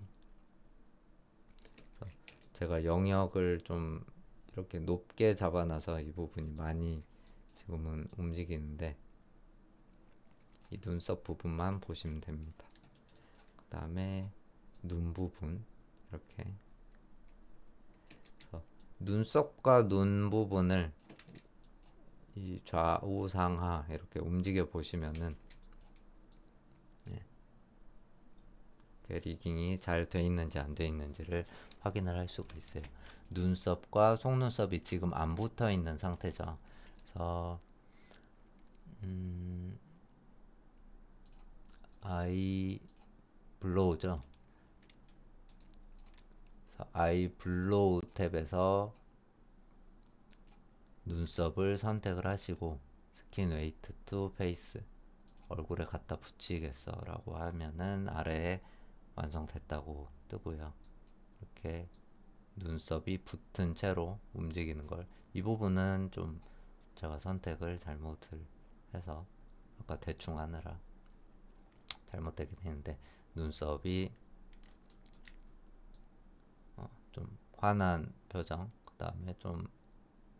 제가 영역을 좀 이렇게 높게 잡아놔서 이 부분이 많이 지금은 움직이는데 이 눈썹 부분만 보시면 됩니다. 그 다음에 눈 부분 이렇게 눈썹과 눈 부분을 이 좌우 상하 이렇게 움직여 보시면은 리깅이 잘 돼 있는지 안 돼 있는지를 확인을 할 수가 있어요. 눈썹과 속눈썹이 지금 안 붙어 있는 상태죠. 그래서 아이 블로우죠. 아이 블로우 탭에서 눈썹을 선택을 하시고 스킨 웨이트 투 페이스 얼굴에 갖다 붙이겠어 라고 하면은 아래에 완성됐다고 뜨고요. 이렇게 눈썹이 붙은 채로 움직이는 걸 이 부분은 좀 제가 선택을 잘못을 해서 아까 대충 하느라 잘못되긴 했는데 눈썹이 좀 화난 표정, 그 다음에 좀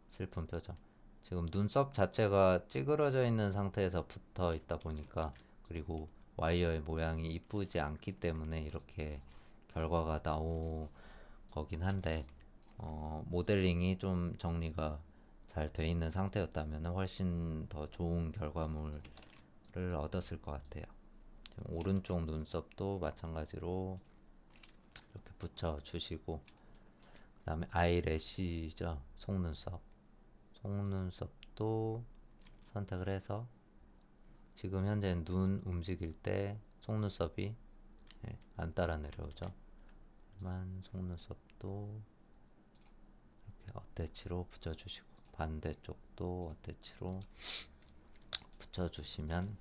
슬픈 표정. 지금 눈썹 자체가 찌그러져 있는 상태에서 붙어 있다 보니까, 그리고 와이어의 모양이 이쁘지 않기 때문에 이렇게 결과가 나오 거긴 한데, 모델링이 좀 정리가 잘 돼 있는 상태였다면 훨씬 더 좋은 결과물을 얻었을 것 같아요. 지금 오른쪽 눈썹도 마찬가지로 이렇게 붙여 주시고, 그 다음에 아이래쉬죠. 속눈썹도 선택을 해서 지금 현재 눈 움직일 때 속눈썹이 안 따라 내려오죠. 하지만 속눈썹도 이렇게 어태치로 붙여주시고, 반대쪽도 어태치로 붙여주시면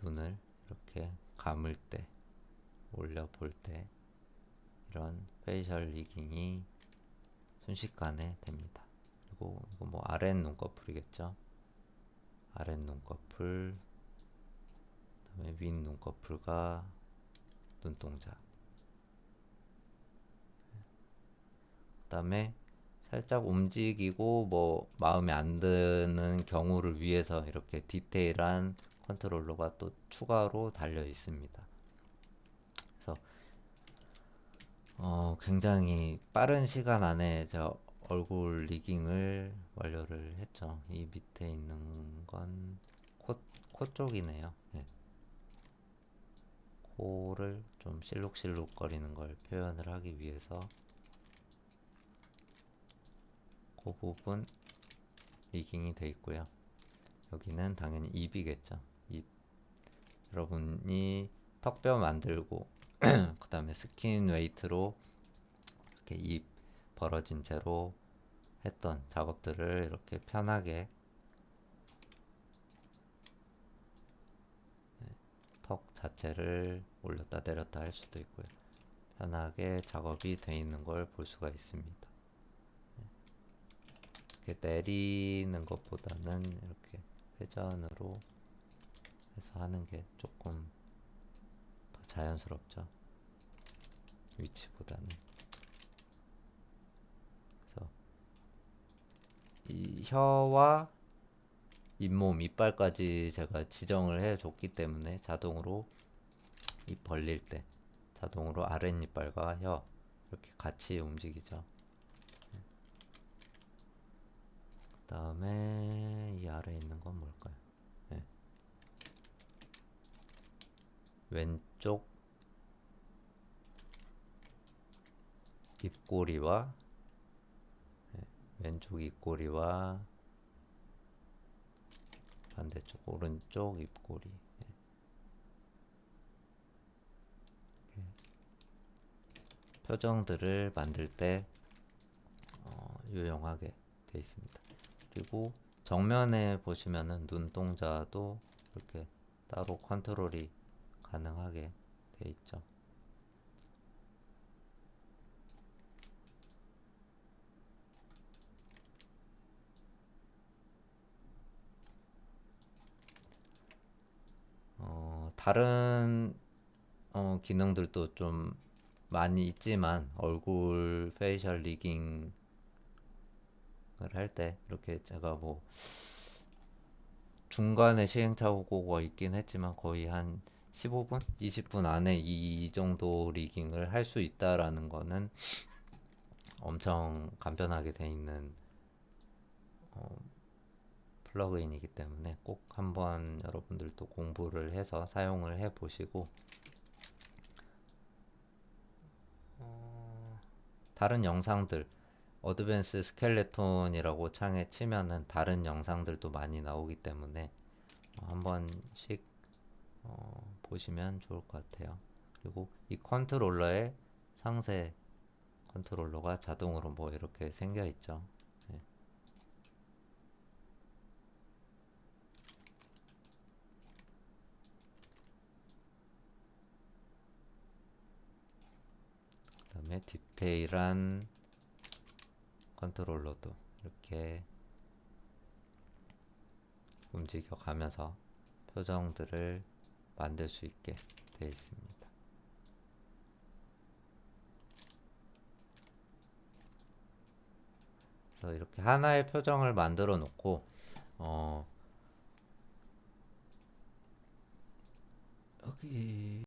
눈을 이렇게 감을 때, 올려 볼 때 이런 페이셜 리깅이 순식간에 됩니다. 그리고 이거 뭐 아랫 눈꺼풀이겠죠. 아랫 눈꺼풀, 그다음에 윗 눈꺼풀과 눈동자, 그다음에 살짝 움직이고 뭐 마음에 안 드는 경우를 위해서 이렇게 디테일한 컨트롤러가 또 추가로 달려 있습니다. 그래서 굉장히 빠른 시간 안에 저 얼굴 리깅을 완료를 했죠. 이 밑에 있는 건 코 쪽이네요. 네. 코를 좀 실룩실룩 거리는 걸 표현을 하기 위해서 그 부분 리깅이 돼 있고요. 여기는 당연히 입이겠죠. 입. 여러분이 턱뼈 만들고 그 다음에 스킨 웨이트로 이렇게 입 벌어진 채로 했던 작업들을 이렇게 편하게 턱 자체를 올렸다 내렸다 할 수도 있고요. 편하게 작업이 되어 있는 걸 볼 수가 있습니다. 이렇게 내리는 것보다는 이렇게 회전으로 해서 하는 게 조금 더 자연스럽죠. 위치보다는. 그래서 이 혀와 잇몸, 이빨까지 제가 지정을 해줬기 때문에 자동으로 입 벌릴 때 자동으로 아랫이빨과 혀 이렇게 같이 움직이죠. 그 다음에 이 아래에 있는 건 뭘까요? 네. 왼쪽 입꼬리와 왼쪽 입꼬리와 반대쪽 오른쪽 입꼬리, 표정들을 만들 때 유용하게 되어 있습니다. 그리고 정면에 보시면은 눈동자도 이렇게 따로 컨트롤이 가능하게 되어 있죠. 다른 기능들도 좀 많이 있지만 얼굴 페이셜 리깅을 할 때 이렇게 제가 뭐 중간에 시행착오가 있긴 했지만 거의 한 15분, 20분 안에 이 정도 리깅을 할 수 있다라는 거는 엄청 간편하게 돼 있는 플러그인이기 때문에 꼭 한번 여러분들도 공부를 해서 사용을 해 보시고, 다른 영상들 어드밴스 스켈레톤이라고 창에 치면은 다른 영상들도 많이 나오기 때문에 한 번씩 보시면 좋을 것 같아요. 그리고 이 컨트롤러에 상세 컨트롤러가 자동으로 뭐 이렇게 생겨 있죠. 네. 그다음에 디테일한 컨트롤러도 이렇게 움직여 가면서 표정들을 만들 수 있게 되어 있습니다. 그래서 이렇게 하나의 표정을 만들어 놓고 어, 여기에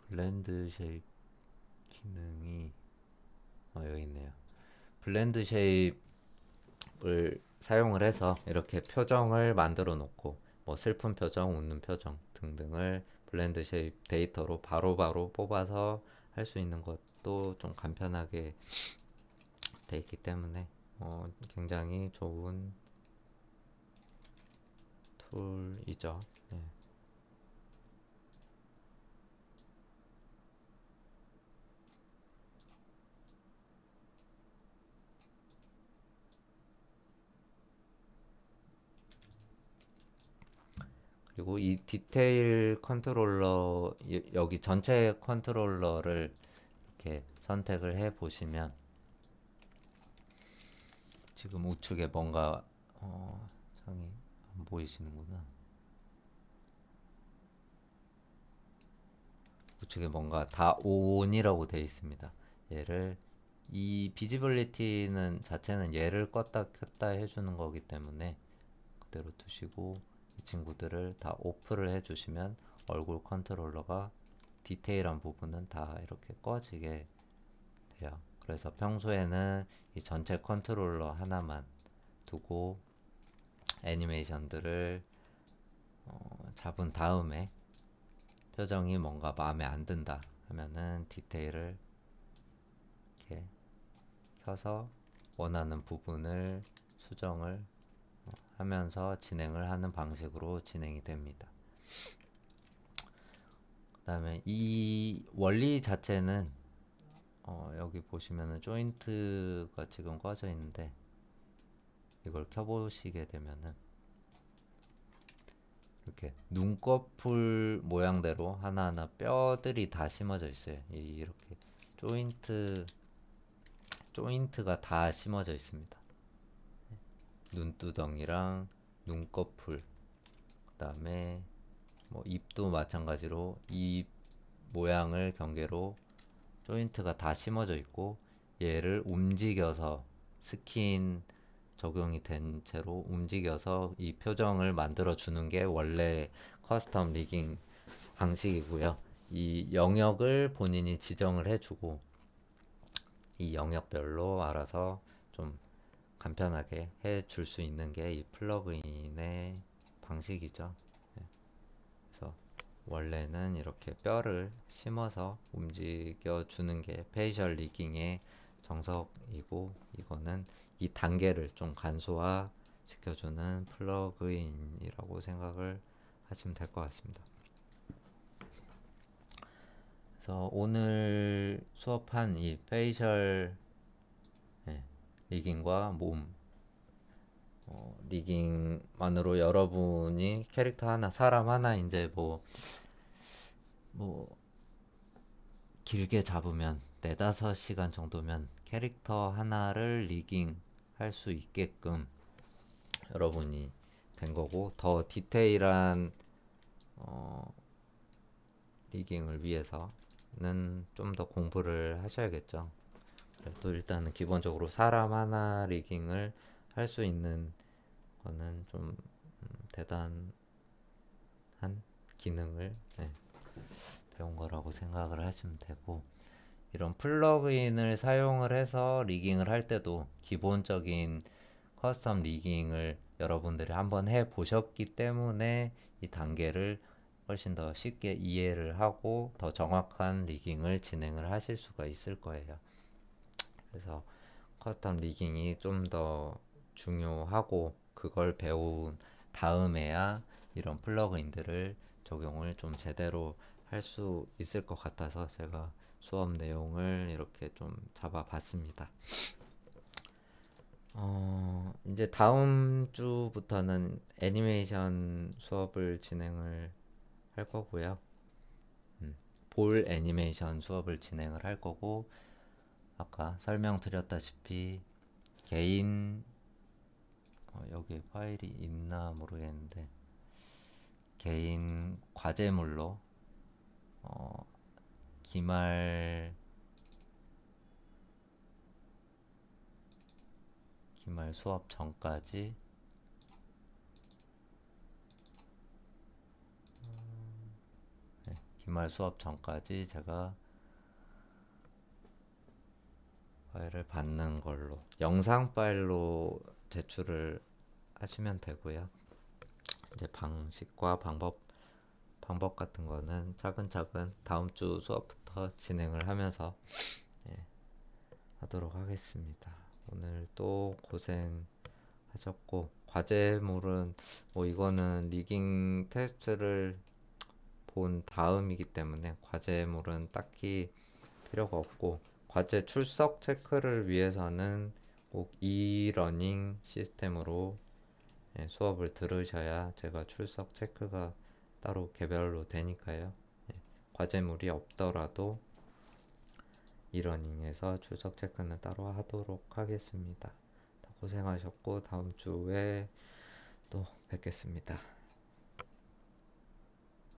블렌드 쉐입 기능이 여기 있네요. 블렌드 쉐입을 사용을 해서 이렇게 표정을 만들어 놓고 뭐 슬픈 표정, 웃는 표정 등등을 블렌드 쉐입 데이터로 바로바로 뽑아서 할 수 있는 것도 좀 간편하게 돼 있기 때문에 굉장히 좋은 툴이죠. 네. 그리고 이 디테일 컨트롤러 여기 전체 컨트롤러를 이렇게 선택을 해 보시면 지금 우측에 뭔가 창이 안 보이시는구나. 우측에 뭔가 다 ON이라고 되어 있습니다. 얘를 이 비지빌리티는 자체는 얘를 껐다 켰다 해주는 거기 때문에 그대로 두시고 이 친구들을 다 오프를 해주시면 얼굴 컨트롤러가 디테일한 부분은 다 이렇게 꺼지게 돼요. 그래서 평소에는 이 전체 컨트롤러 하나만 두고 애니메이션들을 잡은 다음에 표정이 뭔가 마음에 안 든다 하면은 디테일을 이렇게 켜서 원하는 부분을 수정을 하면서 진행을 하는 방식으로 진행이 됩니다. 그 다음에 이 원리 자체는 여기 보시면은 조인트가 지금 꺼져 있는데 이걸 켜보시게 되면은 이렇게 눈꺼풀 모양대로 하나하나 뼈들이 다 심어져 있어요. 이렇게 조인트가 다 심어져 있습니다. 눈두덩이랑 눈꺼풀, 그 다음에 뭐 입도 마찬가지로 입 모양을 경계로 조인트가 다 심어져 있고 얘를 움직여서 스킨 적용이 된 채로 움직여서 이 표정을 만들어 주는 게 원래 커스텀 리깅 방식이고요. 이 영역을 본인이 지정을 해주고 이 영역별로 알아서 좀 간편하게 해줄 수 있는 게 이 플러그인의 방식이죠. 그래서 원래는 이렇게 뼈를 심어서 움직여 주는 게 페이셜 리깅의 정석이고 이거는 이 단계를 좀 간소화 시켜주는 플러그인이라고 생각을 하시면 될 것 같습니다. 그래서 오늘 수업한 이 페이셜 리깅과 몸 리깅만으로 여러분이 캐릭터 하나, 사람 하나 이제 뭐 길게 잡으면 4~5시간 정도면 캐릭터 하나를 리깅 할 수 있게끔 여러분이 된 거고 더 디테일한 리깅을 위해서는 좀 더 공부를 하셔야겠죠. 또 일단은 기본적으로 사람 하나 리깅을 할 수 있는 거는 좀 대단한 기능을 배운 거라고 생각을 하시면 되고 이런 플러그인을 사용을 해서 리깅을 할 때도 기본적인 커스텀 리깅을 여러분들이 한번 해 보셨기 때문에 이 단계를 훨씬 더 쉽게 이해를 하고 더 정확한 리깅을 진행을 하실 수가 있을 거예요. 그래서 커스텀 리깅이 좀 더 중요하고 그걸 배운 다음에야 이런 플러그인들을 적용을 좀 제대로 할 수 있을 것 같아서 제가 수업 내용을 이렇게 좀 잡아봤습니다. 이제 다음 주부터는 애니메이션 수업을 진행을 할 거고요. 볼 애니메이션 수업을 진행을 할 거고 아까 설명드렸다시피 개인 여기 파일이 있나 모르겠는데 개인 과제물로 기말 수업 전까지 기말 수업 전까지 제가 파일을 받는 걸로 영상 파일로 제출을 하시면 되고요. 이제 방식과 방법 같은 거는 차근차근 다음 주 수업부터 진행을 하면서 하도록 하겠습니다. 오늘 또 고생하셨고 과제물은 뭐 이거는 리깅 테스트를 본 다음이기 때문에 과제물은 딱히 필요가 없고 과제 출석 체크를 위해서는 꼭 이러닝 시스템으로 수업을 들으셔야 제가 출석 체크가 따로 개별로 되니까요. 과제물이 없더라도 이러닝에서 출석 체크는 따로 하도록 하겠습니다. 고생하셨고 다음 주에 또 뵙겠습니다.